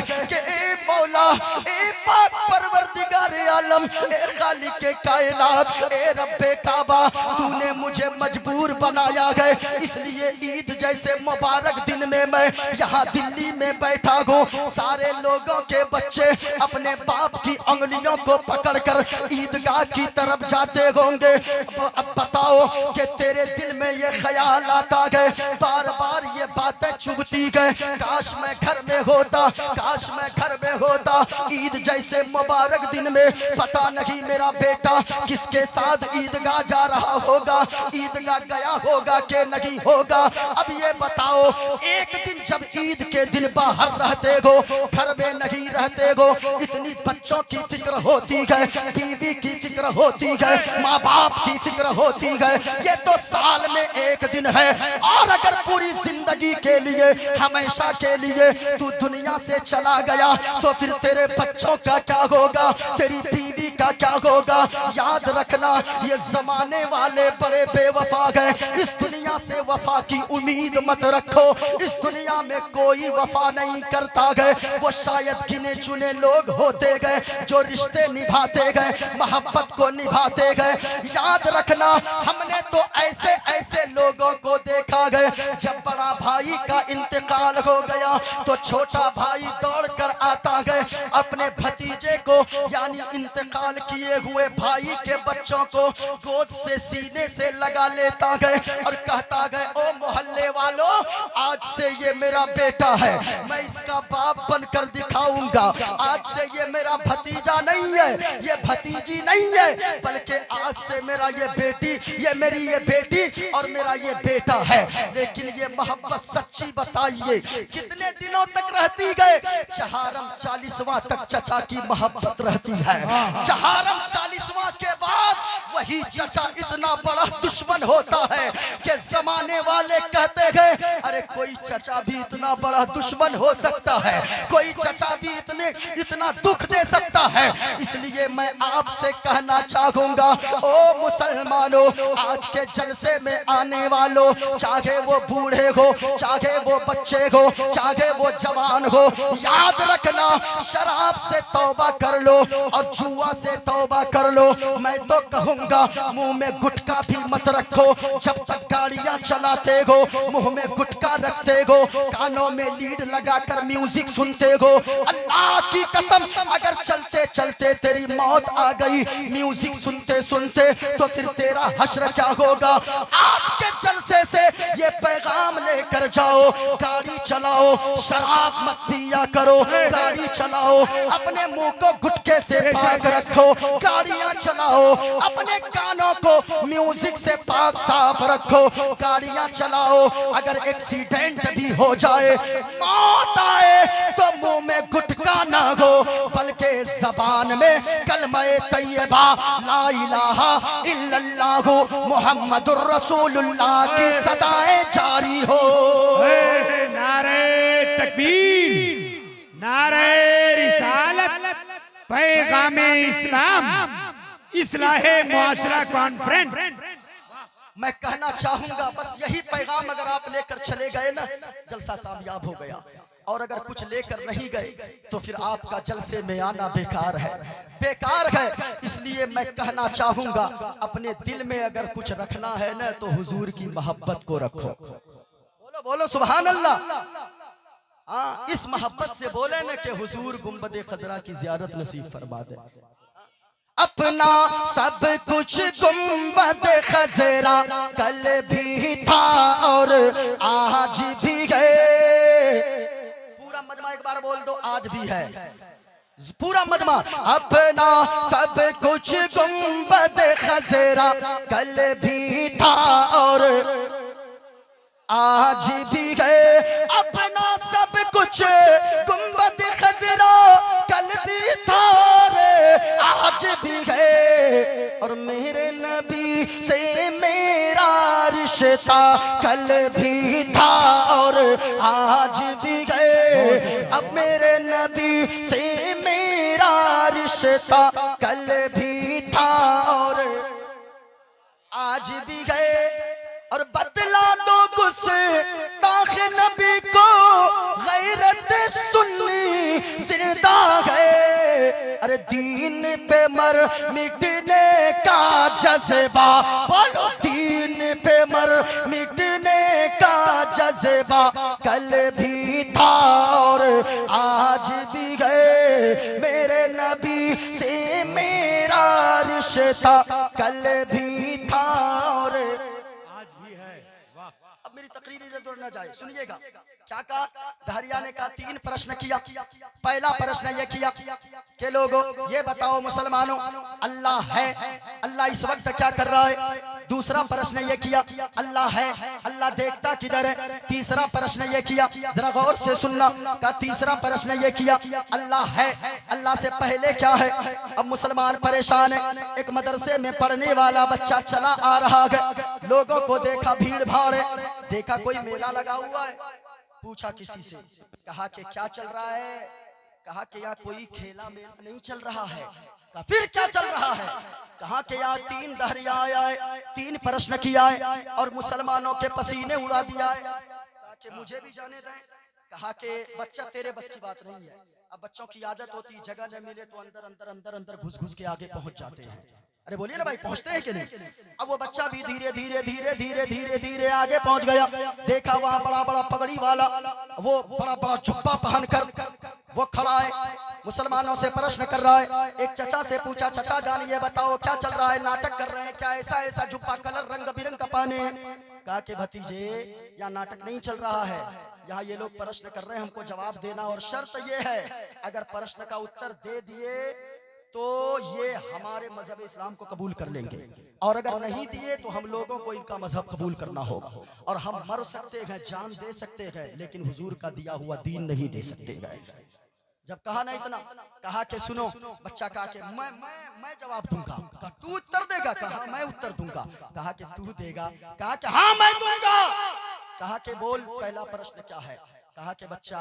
Speaker 1: ए पाक परवरदिगार आलम, ए खालिक कायनात, ए रब्बे काबा, तूने मुझे मजबूर बनाया है, इसलिए ईद जैसे मुबारक दिन में मैं यहाँ दिल्ली में बैठा हूँ। सारे लोगों के बच्चे अपने बाप की उंगलियों को पकड़कर ईदगाह की तरफ जाते होंगे। अब बताओ कि तेरे दिल में ये ख्याल आता है, बार बार ये बातें चुभती है, काश मैं घर में होता, काश मैं घर में होता। ईद जैसे मुबारक दिन में पता नहीं मेरा बेटा किसके साथ ईदगाह जा रहा होगा, ईदगाह गया होगा कि नहीं होगा। अब ये बताओ, एक दिन जब ईद के दिन बाहर रहते हो, घर में नहीं रहते हो, इतनी बच्चों की फिक्र होती है, बीवी की फिक्र होती है, माँ बाप की फिक्र होती है। ये तो साल में एक दिन है, और अगर पूरी जिंदगी के लिए, हमेशा के लिए तू दुनिया से चला गया तो फिर तेरे बच्चों का क्या होगा, तेरी बीवी का क्या होगा। याद रखना, ये जमाने वाले बड़े बेवफा गए। इस दुनिया से वफा की उम्मीद मत रखो, इस दुनिया में कोई वफा नहीं करता गए। वो शायद गिने चुने लोग होते गए जो रिश्ते निभाते गए, मोहब्बत को निभाते गए। याद रखना, हमने तो ऐसे ऐसे लोगों को देखा गए, जब बड़ा भाई का इंतकाल हो गया तो छोटा भाई दौड़कर आता गए, अपने भतीजे को यानी इंतकाल किए हुए भाई के बच्चों को गोद से सीने से लगा लेता गए और कहता गए, ओ मोहल्ले वालों, आज से ये मेरा बेटा है, मैं इसका बाप बनकर दिखाऊंगा। आज से ये मेरा भतीजा नहीं है, ये भतीजी नहीं है, बल्कि आज से मेरा ये बेटी, ये मेरी ये बेटी और मेरा ये बेटा है। लेकिन ये मोहब्बत सच्ची बताइए कितने दिनों तक रहती गए? चहारम 40वां तक चचा की मोहब्बत रहती है। चहारम 40वां के बाद वही चचा इतना बड़ा दुश्मन होता है कि जमाने वाले कहते हैं, अरे कोई चचा भी इतना बड़ा दुश्मन हो सकता है, कोई चचा भी इतना दुख दे सकता है। इसलिए मैं आपसे कहना चाहूंगा, ओ मुसलमानों, आज के जलसे में आने वालों, चाहे वो बूढ़े हो, चाहे वो बच्चे हो, चाहे वो जवान हो, याद रखना, शराब से तौबा कर लो और जुआ से तौबा कर लो। मैं तो कहूंगा, मुंह में गुटखा भी मत रखो। जब तक गाड़ियां चलाते हो, मुंह में गुटखा रखते हो, कानों में लीड लगाकर म्यूजिक सुनते हो, अल्लाह की कसम, अगर चलते चलते तेरी मौत आ गई म्यूजिक सुनते सुनते, तो फिर तेरा हश्र क्या होगा? आज के जलसे से ये पैगाम लेकर जाओ, गाड़ी चलाओ, शराब मत पिया करो, गाड़ी चलाओ, अपने मुंह को गुटके से पाक रखो, गाड़ियां चलाओ, अपने कानों को म्यूजिक से पाक साफ रखो, गाड़ियां चलाओ। अगर एक्सीडेंट भी हो जाए, मौत आए, तो मुंह में गुटका ना हो, बल्कि जबान में कलमे तैयबा ला इलाहा इल्लल्लाहु मुहम्मदुर रसूलुल्लाह की सदाएं जारी हो।
Speaker 3: नारे तकबीर, नारे रिसालत, पैगामे इस्लाम, इस्लाहे मुआशरा कॉन्फ्रेंस।
Speaker 1: मैं कहना चाहूंगा, बस यही पैगाम अगर आप लेकर चले गए ना, जलसा कामयाब हो गया। और अगर कुछ लेकर नहीं गए तो फिर आपका जलसे में आना बेकार है, बेकार है। इसलिए मैं कहना चाहूंगा, अपने दिल में अगर कुछ रखना है ना, तो हुजूर की मोहब्बत को रखो। बोलो बोलो सुभान अल्लाह। हाँ, इस मोहब्बत से बोले ना कि हुजूर गुंबद खदरा की जियारत नसीब फरमा दे। अपना सब कुछ गुंबद खजरा कल भी था और आज भी है। पूरा मजमा एक बार बोल दो, आज भी है पूरा मजमा। अपना सब कुछ गुंबद खजरा कल भी था और आज भी है। अपना सब कुछ गुंबद खजरा कल भी था और आज भी है। और मेरे नबी से मेरा रिश्ता कल भी था और आज भी है। अब मेरे नबी से मेरा रिश्ता कल भी था और आज भी है। और बतला दो गुस्ताख नबी को, गैरत सुन्नी जिंदा है। अरे दीन पे मर मिटने का जज्बा, बोलो दीन पे मर मिटने का जज्बा कल भी था और आज भी है, मेरे नबी से मेरा रिश्ता कल भी था और
Speaker 2: आज भी है। वाह।
Speaker 1: अब मेरी तकरीर इधर उधर न जाए, सुनिएगा क्या कहा। दहरिया ने कहा 3 प्रश्न किया। पहला प्रश्न यह किया कि लोगों ये बताओ मुसलमानों, अल्लाह है, अल्लाह इस वक्त क्या कर रहा है। दूसरा प्रश्न यह किया अल्लाह है, अल्लाह देखता किधर है। तीसरा प्रश्न यह किया, जरा गौर से सुनना, का तीसरा प्रश्न यह किया अल्लाह है, अल्लाह से पहले क्या है। अब मुसलमान परेशान है। एक मदरसे में पढ़ने वाला बच्चा चला आ रहा है, लोगों को देखा भीड़ भाड़ है, देखा कोई मेला लगा हुआ है, पूछा किसी से, कहा कि क्या चल रहा है, कहा कि यहाँ कोई खेला मेला नहीं चल रहा है। कहा फिर क्या चल रहा है, कहा कि यहाँ 3 दहरिया आया है, 3 प्रश्न किया है और मुसलमानों के पसीने उड़ा दिया है। कहा कि मुझे भी जाने दें। कहा कि बच्चा तेरे बस की बात नहीं है। अब बच्चों की आदत होती है जगह न मिले तो अंदर अंदर अंदर अंदर घुस घुस के आगे पहुंच जाते हैं। अरे बोलिए ना भाई, पहुंचते हैं कि नहीं। अब वो बच्चा भी धीरे धीरे धीरे धीरे धीरे धीरे आगे पहुंच गया। देखा वहां बड़ा बड़ा पगड़ी वाला, वो बड़ा बड़ा जुब्बा पहनकर वो खड़ा है, मुसलमानों से प्रश्न कर रहा है। एक चचा से पूछा, चचा जानिए बताओ क्या चल रहा है, नाटक कर रहे हैं क्या, ऐसा ऐसा जुब्बा कलर रंग बिरंग का पहने हैं। कहा कि भतीजे यहाँ नाटक नहीं चल रहा है, यहाँ ये लोग प्रश्न कर रहे हैं, हमको जवाब देना और शर्त ये है अगर प्रश्न का उत्तर दे दिए तो ये हमारे मजहब इस्लाम को कबूल कर लेंगे, और अगर नहीं दिए तो हम लोगों को इनका मजहब कबूल करना होगा, और हम मर सकते हैं, जान दे सकते हैं, लेकिन हुजूर का दिया हुआ दीन नहीं दे सकते हैं। जब कहा ना इतना, कहा कि सुनो, बच्चा कहा कि मैं जवाब दूंगा। कहा तू उत्तर देगा, कहा मैं उत्तर दूंगा। कहा कि तू देगा, कहा कि हाँ मैं दूंगा। कहा कि बोल पहला प्रश्न क्या है। कहा कि बच्चा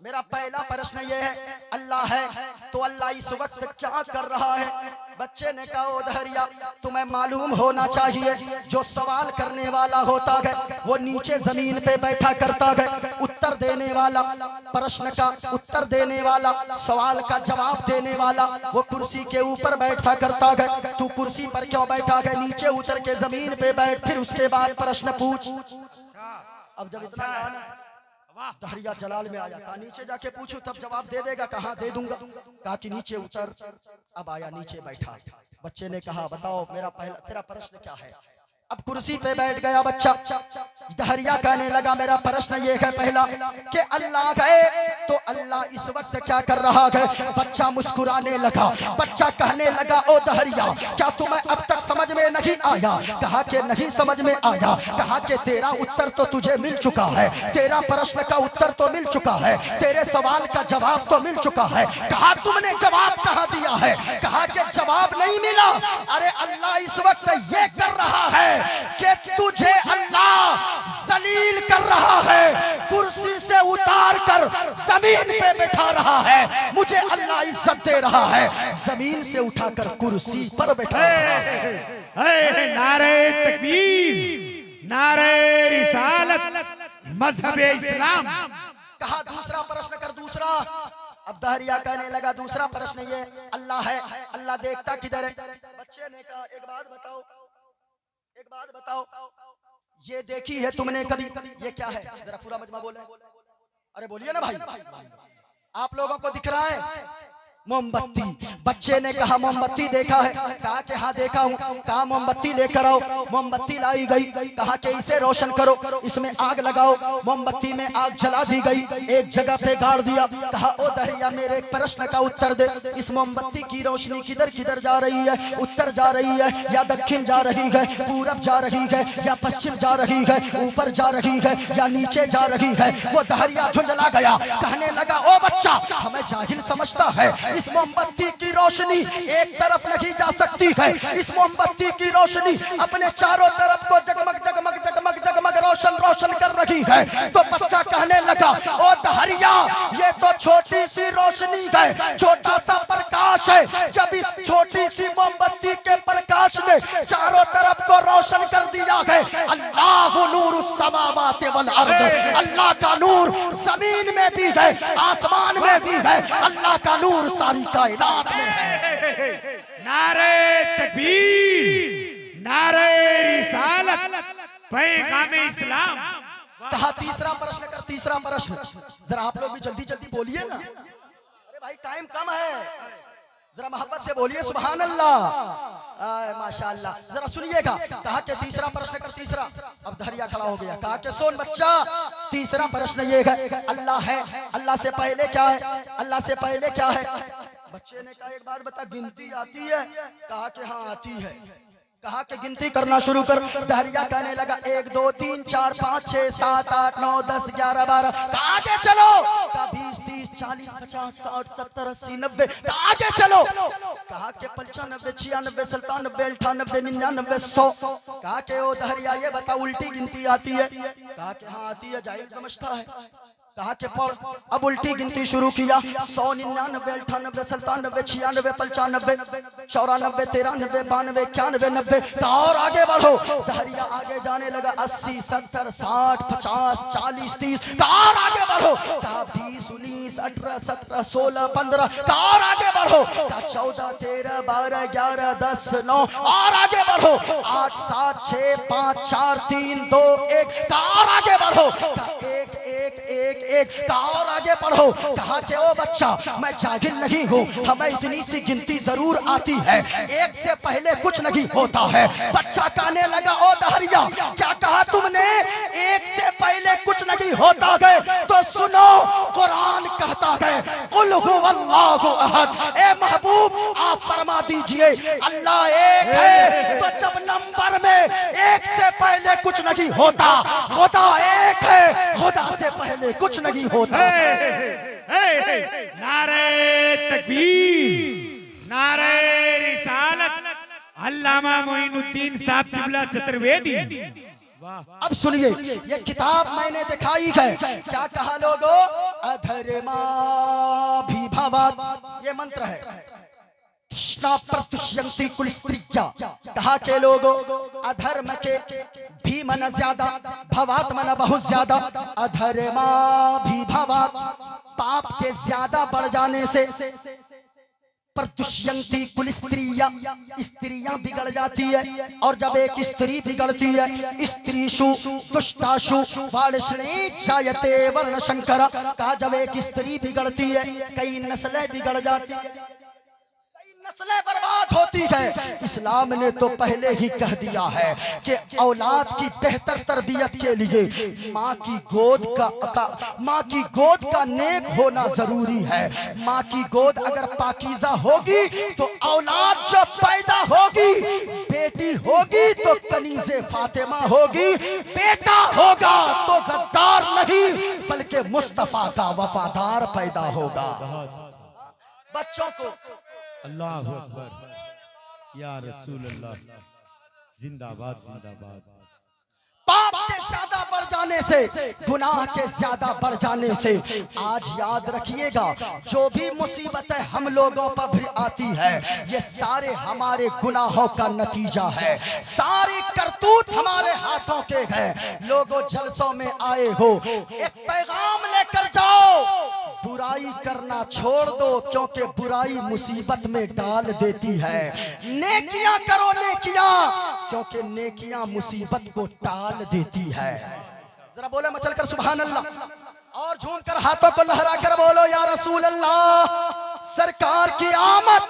Speaker 1: मेरा पहला प्रश्न ये है अल्लाह है तो अल्लाह इस वक्त क्या कर रहा है। बच्चे ने कहा ओ दहरिया तुम्हें मालूम होना चाहिए जो सवाल करने वाला होता है वो नीचे जमीन पे बैठा करता है, उत्तर देने वाला, प्रश्न का उत्तर देने वाला, सवाल का जवाब देने वाला वो कुर्सी के ऊपर बैठा करता है। तू कुर्सी पर क्यों बैठा है, नीचे उतर के जमीन पे बैठ, फिर उसके बाद प्रश्न पूछ। अब जब इतना दहरिया जलाल में आया, कहा नीचे जाके पूछू तब जवाब दे देगा, कहा दे दूंगा। कहा कि नीचे उतर। अब आया नीचे बैठा, बच्चे ने कहा बताओ मेरा पहला तेरा प्रश्न क्या है। अब कुर्सी पे बैठ गया बच्चा, दहरिया कहने लगा मेरा प्रश्न ये है पहला कि अल्लाह है तो अल्लाह इस वक्त क्या कर रहा है। बच्चा मुस्कुराने लगा, बच्चा कहने लगा ओ दहरिया क्या तुम्हें अब तक समझ में नहीं आया। कहा कि नहीं समझ में आया। कहा कि तेरा उत्तर तो तुझे मिल चुका है, तेरा प्रश्न का उत्तर तो मिल चुका है, तेरे सवाल का जवाब तो मिल चुका है। कहा तुमने जवाब कहाँ दिया है। कहा कि जवाब नहीं मिला। अरे अल्लाह इस वक्त ये कर रहा है कि तुझे अल्लाह जलील कर रहा है, कुर्सी से उतार कर जमीन पे बैठा रहा है। मुझे अल्लाह इज्जत दे रहा है, जमीन से उठाकर कुर्सी पर बैठा रहा है।
Speaker 3: नारे तकबीर, नारे रिसालत, मजहब इस्लाम।
Speaker 1: कहा दूसरा प्रश्न कर, दूसरा। अब दहरिया कहने लगा दूसरा प्रश्न ये अल्लाह है, अल्लाह देखता किधर है। बच्चे ने कहा एक बात बताओ, एक बात बताओ, ये देखी है तुमने कभी, ये क्या है जरा पूरा मजमा बोले। अरे बोलिए ना भाई, आप लोगों को दिख रहा है मोमबत्ती। बच्चे ने कहा मोमबत्ती देखा है। कहा कि हाँ देखा हूँ। कहा मोमबत्ती लेकर आओ। मोमबत्ती लाई गई। कहा कि इसे रोशन करो, इसमें आग लगाओ। मोमबत्ती में आग जला दी गई, एक जगह पे गाड़ दिया। कहा ओ दहरिया मेरे एक प्रश्न का उत्तर दे, इस मोमबत्ती की रोशनी किधर किधर जा रही है, उत्तर जा रही है या दक्षिण जा रही है, पूरब जा रही है या पश्चिम जा रही है, ऊपर जा रही है या नीचे जा रही है। वो दहरिया झुंझला गया, कहने लगा ओ बच्चा हमें जाहिल समझता है, इस मोमबत्ती की रोशनी एक तरफ नहीं जा सकती है। इस मोमबत्ती की रोशनी अपने चारों तरफ को जगमग जगमग जगमग जगमग रोशन रोशन कर रही है। तो बच्चा कहने लगा, ओ दहरिया, ये तो छोटी सी रोशनी है, छोटा सा प्रकाश है। जब इस छोटी सी मोमबत्ती के प्रकाश ने चारों तरफ को रोशन कर दिया है। अल्लाहु नूरुस समावाति वल अर्द, अल्लाह का नूर जमीन में भी है, आसमान में भी है। अल्लाह का नूर सारी कायनात में है।
Speaker 3: नारे तकबीर, नारे रिसालत, पैगाम इस्लाम।
Speaker 1: कहा तीसरा प्रश्न कर, तीसरा प्रश्न। जरा आप लोग भी जल्दी जल्दी बोलिए ना, अरे भाई टाइम कम है, जरा मोहब्बत से बोलिए सुभान अल्लाह, माशाअल्लाह। जरा सुनिएगा, कहा कि तीसरा प्रश्न कर, तीसरा। अब धैर्य खड़ा हो गया, कहा कि सुन बच्चा, तीसरा प्रश्न ये है, अल्लाह है, अल्लाह से पहले क्या है, अल्लाह से पहले क्या है? बच्चे ने कहा एक बात बता, गिनती आती है? कहा कि हाँ आती है। कहा कि गिनती करना शुरू कर। दहरिया कहने लगा 1 2 3 4 5 6 7 8 9 10 11 12। आगे चलो। कहा 20 30 40 50 60 70 80 90। आगे चलो। कहा कि 95 96 97 98 99 100। कहा कि ओ दहरिया ये बता उल्टी गिनती आती है? कहा कि हाँ आती है, जाहिल समझता है। कहा कि पढ़। अब उल्टी गिनती शुरू किया, 100 99 98 97 96 95 94 93 92 91 90। और आगे बढ़ो। दहरिया आगे जाने लगा, 80 70 60 50 40 30। और आगे बढ़ो। कहा 20 19 18 17 16 15। और आगे बढ़ो। कहा 14 13 12 11 10 9। और आगे बढ़ो। 8 7 6 5 4 3 2 1। और आगे बढ़ो। 1 1 1 1। और आगे बढ़ो। कहा कि ओ बच्चा, मैं जाहिल नहीं हूँ, हमें इतनी सी गिनती जरूर आती है, 1 से पहले कुछ नहीं होता है। बच्चा कहने लगा, ओ दहरिया क्या कहा तुमने? 1 से पहले कुछ नहीं होता है? तो सुनो, कुरान कहता है कुल हुवल्लाहु अहद। ए महबूब आप फरमा दीजिए अल्लाह एक है। तो जब नंबर में 1 से पहले कुछ नहीं होता, खुदा एक है, खुदा से पहले कुछ नहीं होता।
Speaker 3: नारे तकबीर, नारे रिसालत, अल्लामा मोइनुद्दीन साहब किबला चतुर्वेदी।
Speaker 1: अब सुनिए, ये किताब मैंने दिखाई है। क्या कहा लोगों? अधर्मा भी भवात, ये मंत्र है। कृष्णा प्रतुष्यंती कुल स्त्रिया। कहा के लोगों, अधर्म के भी मन ज्यादा, भवात मन बहुत ज्यादा। अधर्मा भी भवात, पाप के ज्यादा बढ़ जाने से प्रतुष्यंती कुल स्त्रिया, स्त्रियां बिगड़ जाती है। और जब एक स्त्री बिगड़ती है, स्त्रीषु दुष्टाशु वार्ष्णे जायते वर्ण शंकर। कहा जब एक स्त्री बिगड़ती है, कई नस्लें बिगड़ जाती है, नस्लें बर्बाद होती है। इस्लाम ने तो पहले ही कह दिया है कि औलाद की बेहतर तरबियत के लिए माँ की गोद का नेक होना जरूरी है। माँ की गोद अगर पाकीज़ा होगी तो औलाद जो पैदा होगी, बेटी होगी तो कनीज़े फातिमा होगी, बेटा होगा तो गद्दार नहीं बल्कि मुस्तफा का वफादार पैदा होगा। बच्चों को
Speaker 2: अल्लाह अकबर, या रसूल अल्लाह, जिंदाबाद जिंदाबाद।
Speaker 1: पाप के ज्यादा बढ़ जाने से, गुनाह के ज्यादा बढ़ जाने से, आज याद रखिएगा, जो भी मुसीबतें हम लोगों पर भी आती है, ये सारे हमारे गुनाहों का नतीजा है। सारी करतूत हमारे हाथों के हैं। लोगों जलसों में आए हो, एक पैगाम लेकर जाओ, बुराई करना छोड़ दो, क्योंकि बुराई मुसीबत में डाल देती है। नेकियां करो नेकियां, क्योंकि नेकियां मुसीबत को टाल देती है। जरा बोले मचल कर सुभान अल्लाह। और झूम कर हाथों को लहरा कर बोलो या रसूल अल्लाह। सरकार की आमद,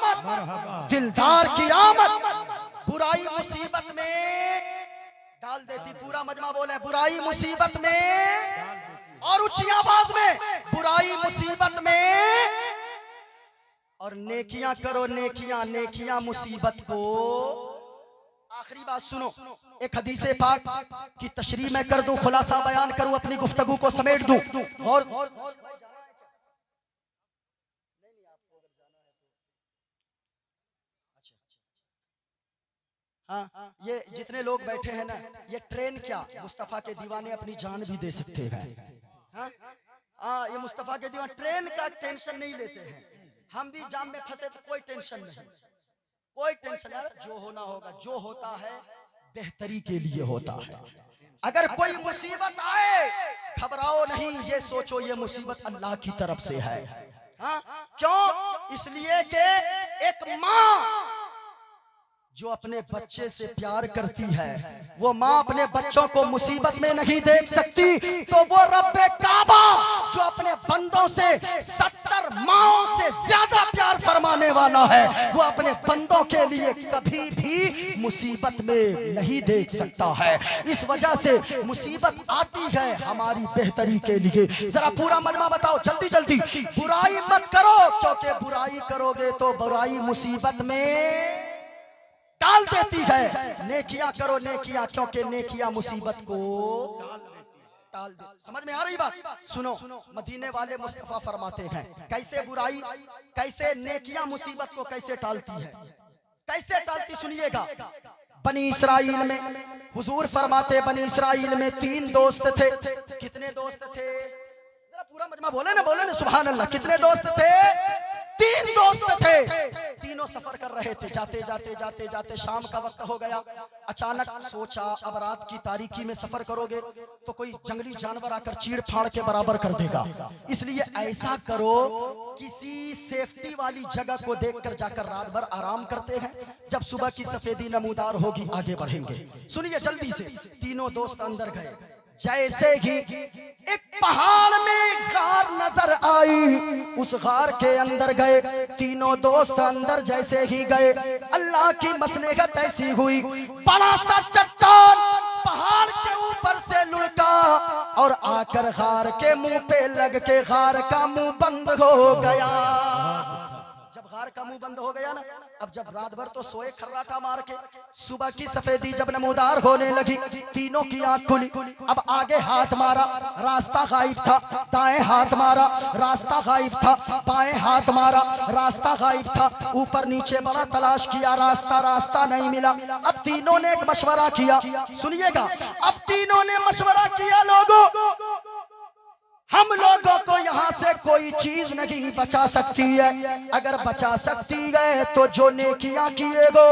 Speaker 1: दिलदार की आमद। बुराई मुसीबत में डाल देती, पूरा मजमा बोले बुराई मुसीबत में, और ऊंची आवाज में बुराई मुसीबत में, और नेकियां करो नेकियां, नेकियां मुसीबत को। आखिरी बात सुनो, एक हदीसे पाक की तशरीह मैं कर दूं, खुलासा बयान करूं, अपनी गुफ्तगू को समेट दूं। और हाँ, ये जितने लोग बैठे हैं ना, ये ट्रेन क्या, मुस्तफा के दीवाने अपनी जान भी दे सकते हैं। हाँ, हाँ, ये मुस्तफा के दीवाने ट्रेन का टेंशन नहीं लेते हैं। हम भी जाम में फंसे तो कोई टेंशन नहीं, कोई टेंशन नहीं। जो होना होगा, जो होता है बेहतरी के लिए होता है। अगर कोई मुसीबत आए घबराओ नहीं, ये सोचो ये मुसीबत अल्लाह की तरफ से है। हाँ, क्यों? इसलिए कि एक माँ जो अपने बच्चे से प्यार करती है, वो माँ अपने बच्चों को मुसीबत में नहीं देख सकती, तो वो रब्बे काबा जो अपने बंदों से 70 माओं से ज्यादा प्यार फरमाने वाला है, वो अपने बंदों के लिए कभी भी मुसीबत में नहीं देख सकता है। इस वजह से मुसीबत आती है हमारी बेहतरी के लिए। जरा पूरा मजमा बताओ जल्दी जल्दी। बुराई मत करो, क्योंकि बुराई करोगे तो बुराई मुसीबत में टाल देती है। नेकियां करो नेकियां, क्योंकि नेकियां मुसीबत को टाल दे। समझ में आ रही बात? सुनो, मदीने वाले मुस्तफा फरमाते हैं कैसे बुराई, कैसे नेकियां मुसीबत को कैसे टालती है, कैसे टालती सुनिएगा। बनी इसराइल में हुजूर फरमाते, बनी इसराइल में 3 दोस्त थे। कितने दोस्त थे? जरा पूरा मजमा बोले ना सुभान अल्लाह। कितने दोस्त थे? 3 दोस्त थे। तीनों सफर कर रहे थे। जाते जाते जाते जाते शाम का वक्त हो गया। अचानक सोचा अब रात की तारीकी में सफर करोगे तो कोई जंगली जानवर आकर चीड़ फाड़ के बराबर कर देगा, इसलिए ऐसा करो किसी सेफ्टी वाली जगह को देखकर जाकर रात भर आराम करते हैं, जब सुबह की सफेदी नमूदार होगी आगे बढ़ेंगे। सुनिए जल्दी से। तीनों दोस्त अंदर गए। जैसे ही एक पहाड़ में गार नजर आई, उस गार के अंदर गए। तीनों दोस्त अंदर जैसे ही गए, अल्लाह की मसलहत ऐसी हुई, बड़ा सा चट्टान पहाड़ के ऊपर से लुढ़का और आकर गार के मुंह पे लग के गार का मुंह बंद हो गया। जब गार का मुंह बंद हो गया ना, अब जब रात भर तो सोए खर्राटा मार के, सुबह की सफेदी जब नमूदार होने लगी, तीनों की आंख खुली। अब आगे हाथ मारा, रास्ता गायब था। दाएं हाथ मारा, रास्ता गायब था। बाएं हाथ मारा, रास्ता गायब था। ऊपर नीचे बड़ा तलाश किया, रास्ता नहीं मिला। अब तीनों ने एक मशवरा किया, सुनिएगा। अब तीनों ने मशवरा किया, लोगों हम लोगों को यहाँ से कोई चीज नहीं बचा सकती है। अगर बचा सकती है तो जो नेकियां किए गो,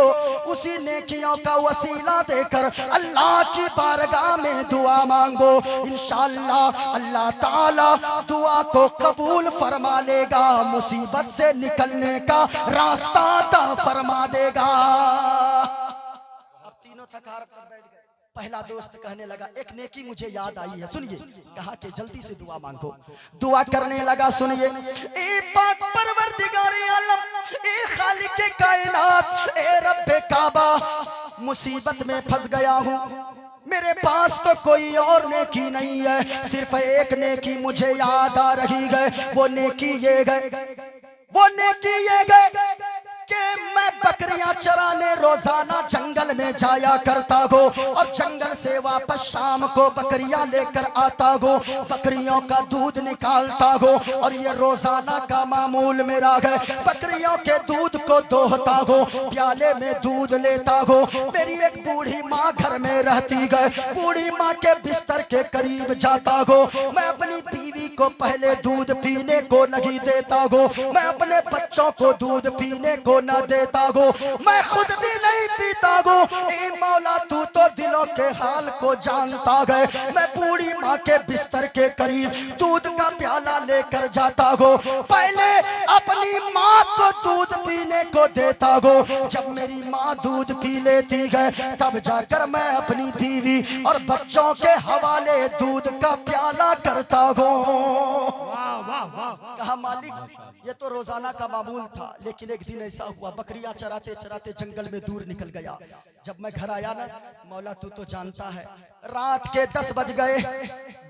Speaker 1: उसी नेकियों का वसीला देकर अल्लाह की बारगाह में दुआ मांगो। इंशाअल्लाह अल्लाह ताला दुआ को कबूल फरमा लेगा, मुसीबत से निकलने का रास्ता अता फरमा देगा। अब तीनों थकार कर बैठ गए। पहला दोस्त कहने लगा, एक नेकी मुझे याद आई है, सुनिए। कहा कि जल्दी से दुआ मांगो। दुआ करने लगा, सुनिए। ए पाक परवरदिगारे आलम, ए खालिके कायनात, ए रब्बे काबा, मुसीबत में फंस गया हूँ। मेरे पास तो कोई और नेकी नहीं है, सिर्फ एक नेकी मुझे याद आ रही है। वो नेकी ये गए कि मैं बकरियां चराने रोजाना जंगल में जाया करता गो, और जंगल से वापस शाम को बकरियां लेकर आता गो, बकरियों का दूध निकालता गो, और ये रोजाना का मामूल मेरा है। बकरियों के दूध को दोहता गो, प्याले में दूध लेता गो। मेरी एक बूढ़ी माँ घर में रहती गए, बूढ़ी माँ के बिस्तर के करीब जाता गो। मैं अपनी बीवी को पहले दूध पीने को नहीं देता गो, मैं अपने बच्चों को दूध पीने को न देता गो, मैं खुद भी नहीं पीता गो। ए मौला तू तो दिलों के हाल को जानता गए। मैं बूढ़ी माँ के बिस्तर के करीब दूध का प्याला लेकर जाता गो, पहले अपनी माँ को दूध पीने को देता गो। जब मेरी माँ दूध पी लेती है, तब जाकर मैं अपनी बीवी और बच्चों के हवाले दूध का प्याला करता गो। कहा मालिक ये तो रोजाना का मामूल था, लेकिन एक दिन ऐसा हुआ, बकरियां चराते चराते जंगल में दूर निकल गया। जब मैं घर आया ना, मौला तू तो जानता है, रात के 10 बज गए।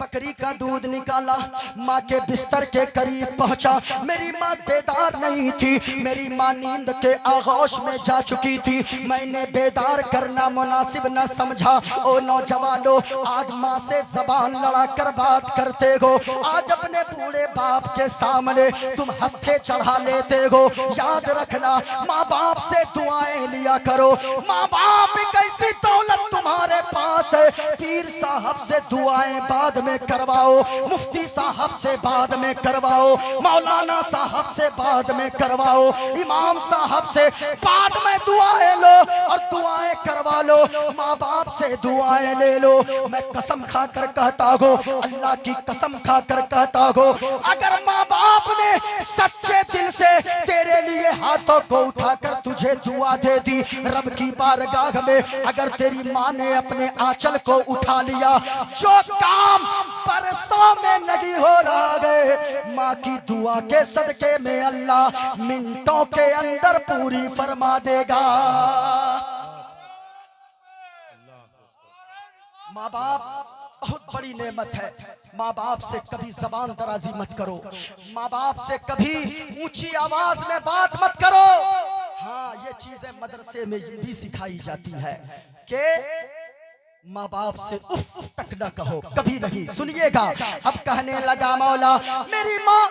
Speaker 1: बकरी का दूध निकाला, माँ के बिस्तर के करीब पहुंचा। मेरी माँ बेदार नहीं थी, मेरी माँ नींद के आगोश में जा चुकी थी। मैंने बेदार करना मुनासिब न समझा। ओ नौजवानों, आज माँ से जबान लड़ा कर बात करते हो। आज अपने बूढ़े बाप के सामने तुम हत्थे चढ़ा लेते हो। याद रखना, माँ बाप से दुआएं लिया करो। माँ बाप एक ऐसी दौलत तुम्हारे पास है, पीर साहब से दुआएं बाद में करवाओ, मुफ्ती साहब से बाद में करवाओ, मौलाना साहब से बाद में करवाओ, इमाम साहब से बाद में दुआएं लो और दुआएं करवा लो। माँ बाप से दुआएं ले लो। मैं कसम खाकर कहता हूँ, अल्लाह की कसम खाकर कहता हूँ, अगर माँ बाप ने सच्चे दिल से तेरे लिए हाथों को उठाकर तुझे दुआ दे दी, रब की बारगाह में अगर तेरी माँ ने अपने आंचल को उठा लिया, जो काम बरसों में नहीं हो रहा है, माँ की दुआ के सदके में अल्लाह मिनटों के अंदर पूरी फरमा देगा। माँ बाप बहुत बड़ी नेमत है। माँ बाप से कभी जबान दराजी मत करो, माँ बाप से कभी ऊंची आवाज में बात मत करो। हाँ, ये चीजें मदरसे में भी सिखाई जाती है कि माँ बाप से उफ तक न कहो, कभी नहीं। सुनिएगा, अब कहने लगा, मौला मेरी माँ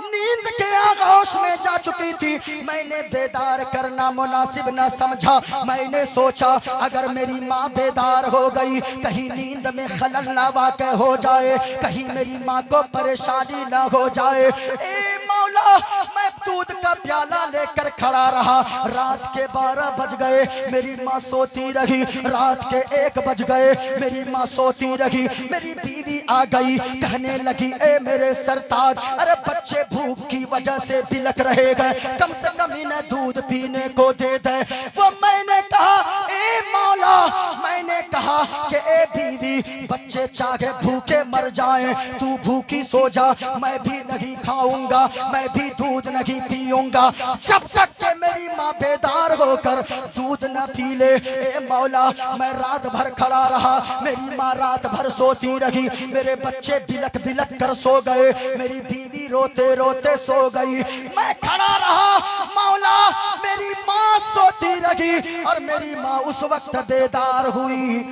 Speaker 1: नींद के आगोश में जा चुकी थी, मैंने बेदार करना मुनासिब न समझा। मैंने सोचा अगर मेरी माँ बेदार हो गई, कहीं नींद में खलल ना वाक़ हो जाए, कहीं मेरी माँ को परेशानी ना हो जाए। ए मौला, मैं दूध का प्याला लेकर खड़ा रहा। रात के 12 बज गए, मेरी माँ सोती रही। रात के 1 बज गए, मेरी माँ सोती रही। मेरी बीवी आ गई, कहने लगी, ए मेरे सरताज, अरे बच्चे भूख की वजह से बिलक रहे गए, कम से कम इन्हें दूध पीने को दे दे। वो मैंने कहा, ए मौला, मैंने कहा कि ए बीवी, बच्चे चाहे भूखे मर जाएं, तू भूखी सो जा, मैं भी नहीं खाऊंगा, मैं भी दूध नहीं पीऊंगा जब तक के मेरी माँ बेदार होकर दूध न पी ले। ए मौला, मैं रात भर खड़ा रहा, मेरी माँ रात भर सोती रही, मेरे बच्चे बिलक बिलक कर सो गए, मेरी बीवी रोते रोते सो गई, मैं खड़ा रहा। मौला, मेरी माँ सोती रही और मेरी माँ उस वक्त बेदार हुई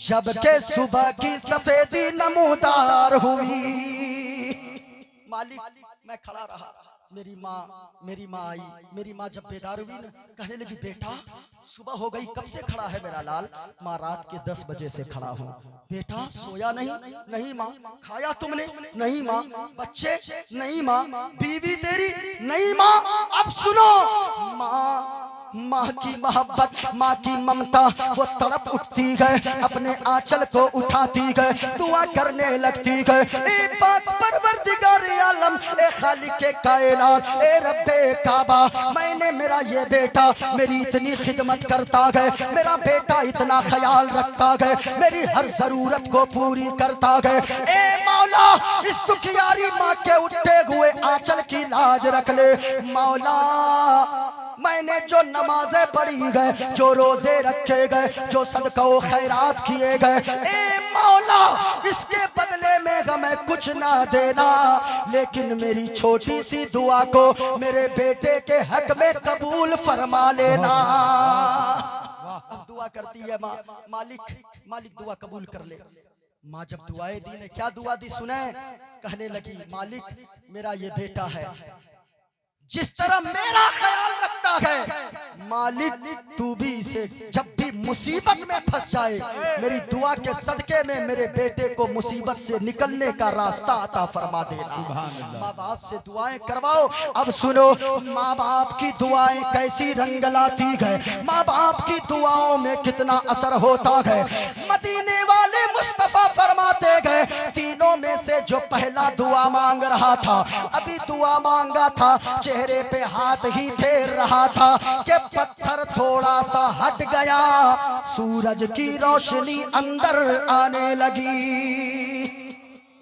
Speaker 1: जबकि सुबह की सफेदी नमूदार हुई। मालिक, मैं खड़ा रहा, मेरी माँ आई। मेरी माँ जब बेदार हुई ना, कहने लगी, बेटा सुबह हो गई, कब से खड़ा है मेरा लाल? माँ, रात के 10 बजे से खड़ा हूँ। बेटा सोया नहीं? नहीं माँ। खाया तुमने? नहीं माँ। बच्चे? नहीं माँ। बीवी तेरी? नहीं माँ। अब सुनो, माँ की मोहब्बत, माँ की ममता, वो तड़प उठती गए, अपने आंचल को उठाती गए, दुआ करने लगती गए। ए बात परवरदिगार आलम, ए खालिक कायनात, ए रब्बे काबा, मैंने मेरा ये बेटा मेरी इतनी खिदमत करता गए, मेरा बेटा इतना ख्याल रखता गए, मेरी हर जरूरत को पूरी करता गए। ए मौला, इस दुखियारी माँ के उठते हुए आंचल की लाज रख ले। मौला, मैंने जो नमाजें पढ़ी गए, जो रोजे रखे गए, जो सदका व खैरात किए गए, ए मौला, इसके बदले में हमें कुछ ना देना, लेकिन मेरी छोटी सी दुआ को मेरे बेटे के हक में कबूल फरमा लेना। अब दुआ करती है माँ, मालिक दुआ कबूल कर ले। माँ जब दुआएं दी ने, क्या दुआ दी सुने? कहने लगी, मालिक मेरा ये बेटा है, जिस तरह मेरा ख्याल रखता है, मालिक तू भी इसे जब भी मुसीबत में फंस जाए, मेरी दुआ के सदके में मेरे बेटे को मुसीबत से निकलने का रास्ता अता फरमा देना। माँ बाप से दुआएं करवाओ। अब सुनो, माँ बाप की दुआएं कैसी रंग लाती है, माँ बाप की दुआओं में कितना असर होता है। मदीने वाले मुस्तफा फरमाते गए, तीनों में से जो पहला दुआ मांग रहा था, अभी दुआ मांगा था, चेहरे पे हाथ ही फेर रहा था कि पत्थर थोड़ा सा हट गया, सूरज की रोशनी अंदर आने लगी।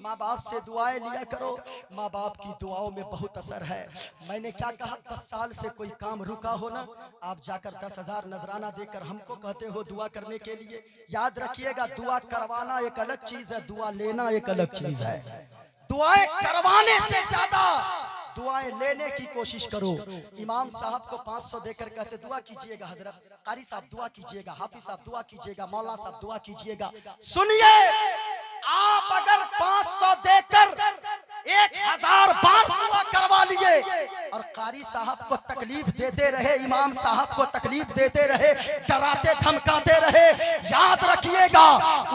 Speaker 1: माँ बाप से दुआएं लिया करो, माँ बाप की दुआओं में बहुत असर है। मैंने क्या कहा, 10 साल से कोई काम रुका हो ना, आप जाकर 10,000 नजराना देकर हमको कहते हो दुआ करने के लिए। याद रखिएगा, दुआ करवाना एक अलग चीज है, दुआ लेना एक अलग चीज है। दुआएं करवाने से ज्यादा दुआएं लेने की कोशिश करो। इमाम साहब को 500 देकर कहते, दुआ कीजिएगा हजरत, कारी साहब दुआ कीजिएगा, हाफिज साहब दुआ कीजिएगा, मौला साहब दुआ कीजिएगा। सुनिए, आप अगर 500 देकर 1000 बार दुआ करवा करवा लिए और कारी साहब को तकलीफ देते रहे, इमाम साहब को तकलीफ देते रहे, डराते धमकाते रहे। याद रखिएगा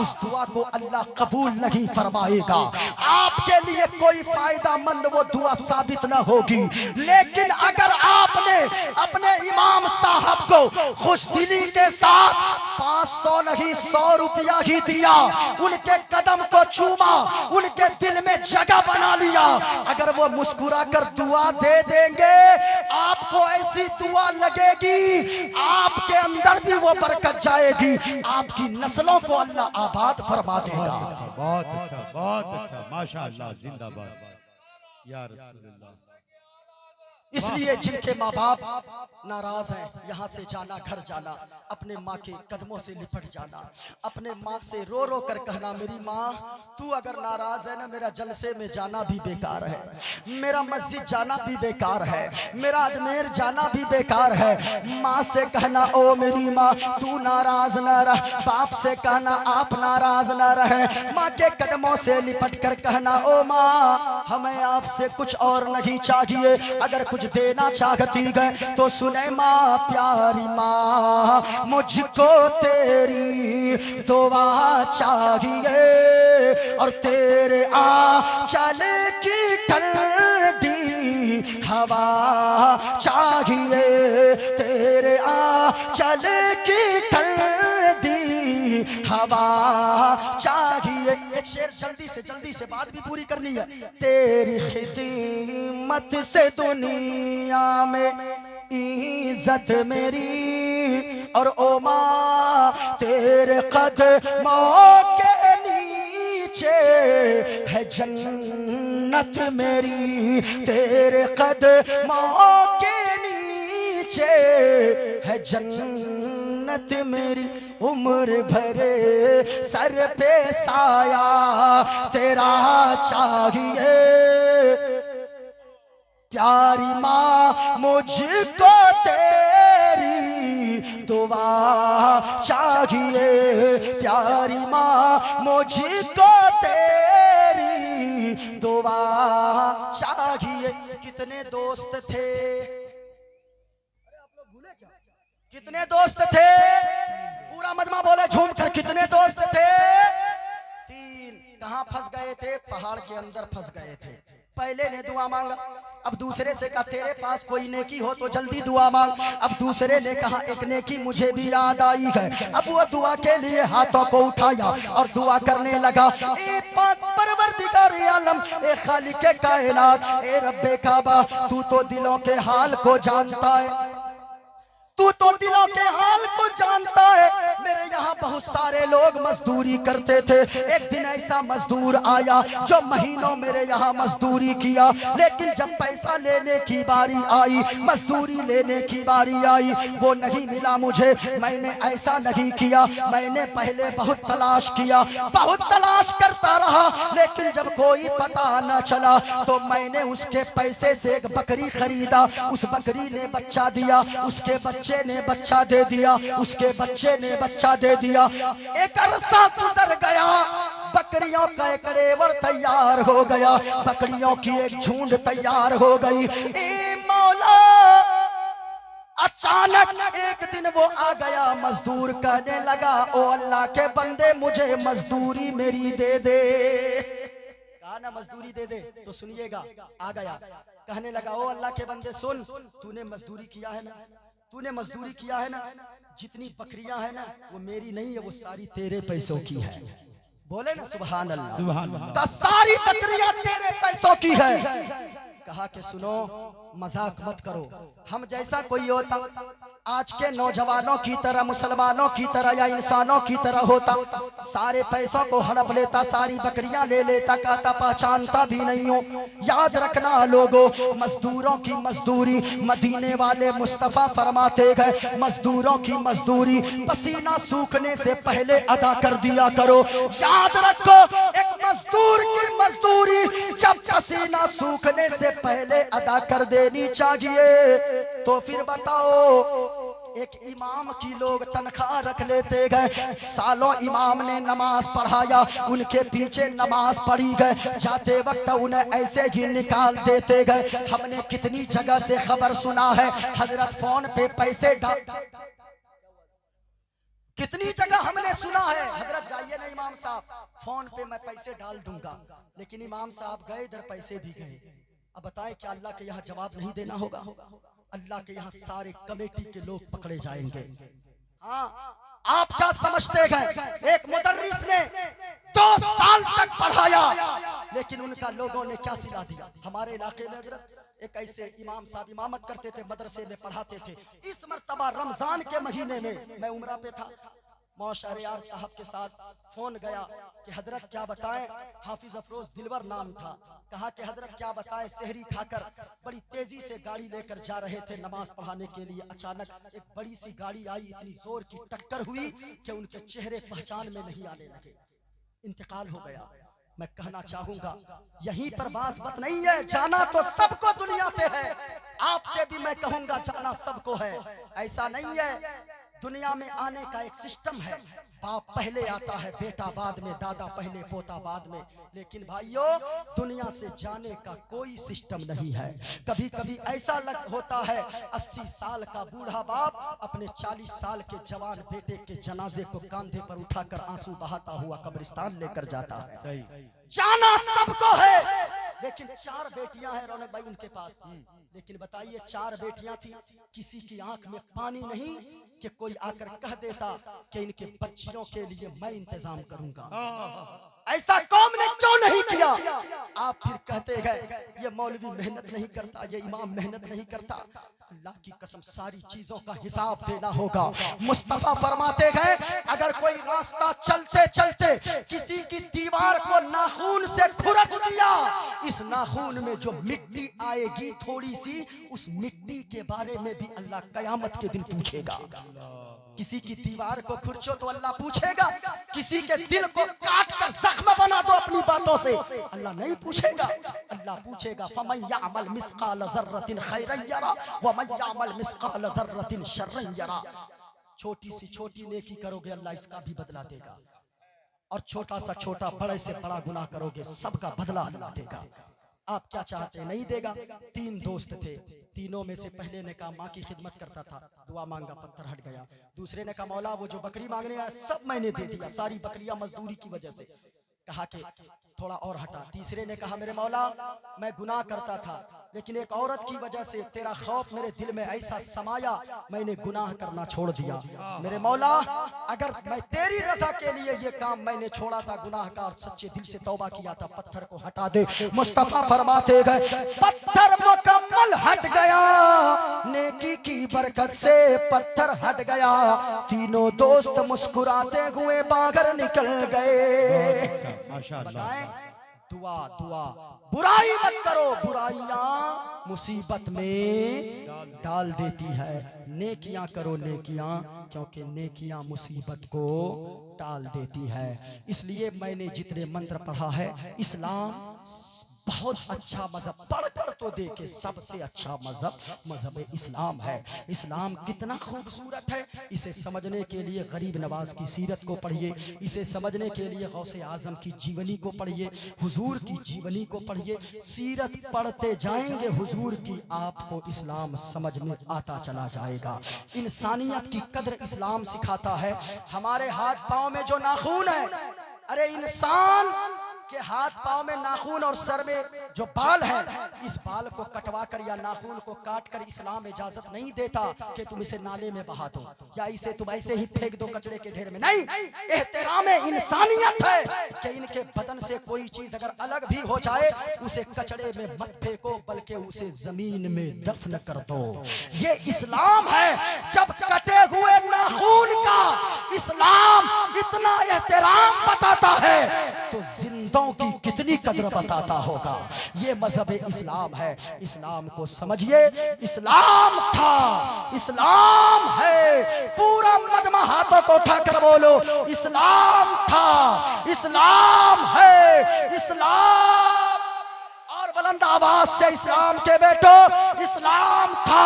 Speaker 1: उस दुआ को अल्लाह कबूल नहीं फरमाएगा। आपके लिए कोई फायदा मंद वो दुआ साबित ना होगी। लेकिन अगर आपने अपने इमाम साहब को खुशदिली के साथ 500 नहीं 100 रुपया ही दिया, उनके कदम को चूमा, उनके दिल में जगह बना लिया, अगर वो मुस्कुरा कर दुआ दे देंगे आपको ऐसी दुआ लगेगी आपके अंदर भी वो बरकत जाएगी, आपकी नस्लों को अल्लाह आबाद फरमा देगा।
Speaker 2: बहुत अच्छा माशाअल्लाह, जिंदाबाद या रसूलुल्लाह।
Speaker 1: इसलिए जिनके माँ बाप नाराज हैं, यहाँ से जाना, घर जाना, अपने माँ के कदमों से लिपट जाना, अपने माँ से रो रो कर कहना मेरी माँ तू अगर नाराज है ना, मेरा जलसे में जाना भी बेकार है, मेरा मस्जिद जाना भी बेकार है, मेरा अजमेर जाना भी बेकार है। माँ से कहना ओ मेरी माँ तू नाराज न रह, बाप से कहना आप नाराज न रहे, माँ के कदमों से लिपट कर कहना ओ माँ हमें आपसे कुछ और नहीं चाहिए, अगर कुछ देना चाहती है तो सुने माँ प्यारी माँ मुझको तेरी दुआ चाहिए और तेरे आंचल की ठंडी हवा चाहिए, तेरे आंचल की ठंडी हवा चाहिए। एक शेर जल्दी से बात भी पूरी करनी है। तेरी खिदमत से दुनिया में इज्जत मेरी और ओ माँ तेरे कदमों के नीचे है जन्नत मेरी, तेरे कदमों के नीचे है जन्नत मेरी, उम्र भरे सर पे साया तेरा चाहिए, प्यारी माँ मुझको तेरी दुआ चाहिए, प्यारी माँ मुझको तेरी दुआ चाहिए। कितने दोस्त थे, आप लोग भूले क्या? कितने दोस्त थे? पूरा मजमा बोले झूम कर, कितने दोस्त थे? 3। कहां फंस गए थे? पहाड़ के अंदर फंस गए थे। पहले ने दुआ मांगा, अब दूसरे से कहा तेरे पास कोई नेकी हो तो जल्दी दुआ मांग, अब दूसरे ने कहा एक नेकी मुझे भी याद आई है, अब वो दुआ के लिए हाथों को उठाया और दुआ करने लगा। ए परवरदिगार आलम, ए खालिके कायनात, ए रब्बे काबा, तू तो दिलों के हाल को जानता है, तू तो दिलों के हाल को जानता है। मेरे यहाँ बहुत सारे लोग मजदूरी करते थे, एक दिन ऐसा मजदूर आया जो महीनों मेरे यहाँ मजदूरी किया, लेकिन जब पैसा लेने की बारी आई, मजदूरी लेने की बारी आई, वो नहीं मिला मुझे। मैंने ऐसा नहीं किया, मैंने पहले बहुत तलाश किया, बहुत तलाश करता रहा, लेकिन जब कोई पता न चला तो मैंने उसके पैसे से एक बकरी खरीदा, उस बकरी ने बच्चा दिया, उसके बच्चे ने बच्चा दे दिया, उसके बच्चे ने बच्चा दे दिया। एक अरसा गुजर गया, बकरियों का एक रेवड़ तैयार हो गया, बकरियों की एक झुंड तैयार हो गई। ए मौला, अचानक एक दिन वो आ गया, मजदूर कहने लगा ओ अल्लाह के बंदे मुझे मजदूरी मेरी दे दे। कहा ना मजदूरी दे दे, तो सुनिएगा, आ गया कहने लगा ओ अल्लाह के बंदे सुन, तूने मजदूरी किया है ना, तूने मजदूरी किया है ना, जितनी बकरियां है ना वो मेरी नहीं है, वो सारी तेरे पैसों की है। बोले ना सुभान अल्लाह,
Speaker 2: सुभान अल्लाह।
Speaker 1: तो सारी बकरियां तेरे पैसों की है। कहा कि सुनो मजाक मत करो, हम जैसा कोई होता आज के नौजवानों की तरह, मुसलमानों की तरह या इंसानों की तरह होता, सारे पैसों को हड़प लेता, सारी बकरियां ले लेता, कहता पहचानता भी नहीं हो। याद रखना लोगों, मजदूरों की मजदूरी, मदीने वाले मुस्तफा फरमाते गए मजदूरों की मजदूरी पसीना सूखने से पहले अदा कर दिया करो। याद रखो एक मजदूर की मजदूरी जब पसीना सूखने से पहले अदा कर देनी चाहिए। तो फिर बताओ एक इमाम की लोग तनख्वाह रख लेते गए, सालों इमाम ने नमाज पढ़ाया, उनके पीछे नमाज पढ़ी गए, जाते वक्त उन्हें ऐसे ही निकाल देते गए। हमने कितनी जगह से खबर सुना है, हजरत फोन पे पैसे डाल, कितनी जगह हमने सुना है, हजरत जाइए ना इमाम साहब, फोन पे मैं पैसे डाल दूंगा, लेकिन इमाम साहब गए, इधर पैसे भी गए। अब बताएं क्या अल्लाह के यहाँ जवाब नहीं देना होगा? अल्लाह के यहाँ सारे कमेटी के लोग पकड़े जाएंगे। हाँ, आप क्या समझते हैं, एक मुदर्रिस ने 2 साल तक पढ़ाया, लेकिन उनका लोगों ने क्या सिला दिया? हमारे इलाके में हजरत एक ऐसे इमाम साहब इमामत करते थे, मदरसे में पढ़ाते थे। इस मर्तबा रमजान के महीने में मैं उम्रा पे था, मौशहरियार साहब के साथ फोन गया कि हजरत क्या बताएं, हाफिज अफरोज दिलवर नाम था, कहा कि हजरत क्या बताएं, सहरी खाकर बड़ी तेजी से गाड़ी लेकर जा रहे थे नमाज पढ़ाने के लिए, अचानक एक बड़ी सी गाड़ी आई, इतनी जोर की टक्कर हुई कि उनके चेहरे पहचान में नहीं आने लगे, इंतकाल हो गया। मैं कहना चाहूंगा यहीं पर बात नहीं है, जाना तो सबको दुनिया से है, आपसे भी मैं कहूंगा जाना सबको है। ऐसा नहीं है, दुनिया में आने का एक सिस्टम है, बाप पहले आता है, बेटा बाद में, दादा पहले, पोता बाद में, लेकिन भाइयों दुनिया से जाने का कोई सिस्टम नहीं है। कभी कभी ऐसा होता है 80 साल का बूढ़ा बाप अपने 40 साल के जवान बेटे के जनाजे को कंधे पर उठाकर आंसू बहाता हुआ कब्रिस्तान लेकर जाता है। जाना सबको है, लेकिन 4 बेटियां हैं रौनक भाई उनके पास, लेकिन बताइए 4 बेटियां थी, किसी की आंख में पानी नहीं कि कोई आकर कह देता कि इनके बच्चियों के लिए मैं इंतजाम करूंगा। ऐसा कौम ने क्यों नहीं किया? आप फिर कहते हैं ये मौलवी मेहनत नहीं करता, ये इमाम मेहनत नहीं करता। अल्लाह की कसम सारी चीजों का हिसाब देना होगा। मुस्तफा फरमाते हैं अगर कोई रास्ता चलते चलते किसी की दीवार को नाखून से खुरच दिया, इस नाखून में जो मिट्टी आएगी थोड़ी सी, उस मिट्टी के बारे में भी अल्लाह कयामत के दिन पूछेगा। किसी की दीवार को खुरचो तो अल्लाह पूछेगा, किसी के दिल को काट कर जख्म बना दो अपनी बातों से, अल्लाह नहीं पूछेगा। अल्लाह पूछेगा फमन यअमल मिस्काल ज़र्रतिन खैरन यरा व मन यअमल मिस्काल ज़र्रतिन शर्रन यरा। छोटी सी छोटी नेकी करोगे अल्लाह इसका भी बदला देगा, और छोटा सा छोटा बड़े से बड़ा गुनाह करोगे सबका बदला अल्लाह देगा। आप क्या चाहते? नहीं देगा। 3 दोस्त थे, तीनों में से पहले ने कहा माँ की खिदमत करता था, दुआ मांगा पत्थर हट गया। दूसरे ने कहा मौला वो जो बकरी मांगने आया सब मैंने दे दिया, सारी बकरियां मजदूरी की वजह से, कहा कि थोड़ा और हटा। तीसरे ने कहा मेरे मौला मैं गुनाह करता था, लेकिन एक औरत की वजह से तेरा खौफ मेरे दिल में ऐसा समाया, मैंने गुनाह करना छोड़ दिया। मेरे मौला अगर मैं तेरी रजा के लिए ये काम मैंने छोड़ा था, गुनाह का और सच्चे दिल से तौबा किया था, पत्थर को हटा दे। मुस्तफा फरमाते गए पत्थर मुकम्मल हट गया, नेकी की बरकत से पत्थर हट गया। तीनों दोस्त मुस्कुराते हुए बाहर निकल गए। बताएं दुआ दुआ, बुराई मत करो, बुराइयां मुसीबत में डाल देती है। नेकियां करो नेकियां, क्योंकि नेकियां मुसीबत को टाल देती है। इसलिए मैंने जितने मंत्र पढ़ा है, इस्लाम बहुत अच्छा मजहब, पढ़ तो देखे सबसे अच्छा मजहब मजहब इस्लाम है। इस्लाम कितना खूबसूरत है, इसे समझने के लिए गरीब नवाज की सीरत को पढ़िए, इसे समझने के लिए गौसे आजम की जीवनी को पढ़िए, हुजूर की जीवनी को पढ़िए। सीरत पढ़ते जाएंगे हुजूर की, आपको इस्लाम समझ में आता चला जाएगा। इंसानियत की कद्र इस्लाम सिखाता है। हमारे हाथ पांव में जो नाखून है, अरे इंसान के हाथ पांव में नाखून और सर में जो बाल है, इस बाल को कटवा कर या नाखून को काट कर इस्लाम इजाजत नहीं देता कि तुम इसे नाले में बहा दो या इसे तुम ऐसे ही फेंक दो कचरे के ढेर में। नहीं, एहतराम इंसानियत है कि इनके बदन से कोई चीज अगर अलग भी हो जाए उसे कचरे में मत फेंको, बल्कि उसे जमीन में दफन कर दो। ये इस्लाम है। जब कटे हुए नाखून का इस्लाम इतना एहतराम बताता है तो जिंदों की कितनी कद्र बताता होगा। ये मजहब इस्लाम है। इस्लाम को समझिए। इस्लाम था, इस्लाम है। पूरा मजमा हाथों को उठाकर बोलो, इस्लाम था, इस्लाम है, इस्लाम। और बुलंद आवाज से इस्लाम के बेटो, इस्लाम था,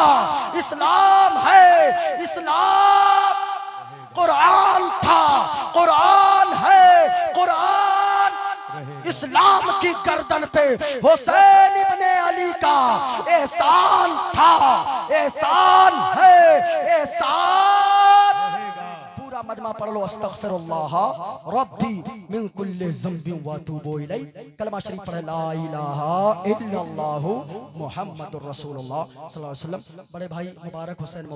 Speaker 1: इस्लाम है, इस्लाम कुरान था, कुरान है, कुरान। इस्लाम की गर्दन पे हुसैन इब्ने अली का एहसान था, एहसान है, एहसान। पूरा मजमा पढ़ लो, अस्तगफिरुल्लाह रब्बी मिन कुल्ली ज़ंबिन व अतूबु इलैह। कलमा शरीफ पढ़े, ला इलाहा इल्लल्लाहु मुहम्मदुर रसूलुल्लाह सल्लल्लाहु अलैहि वसल्लम। बड़े भाई मुबारक हुसैन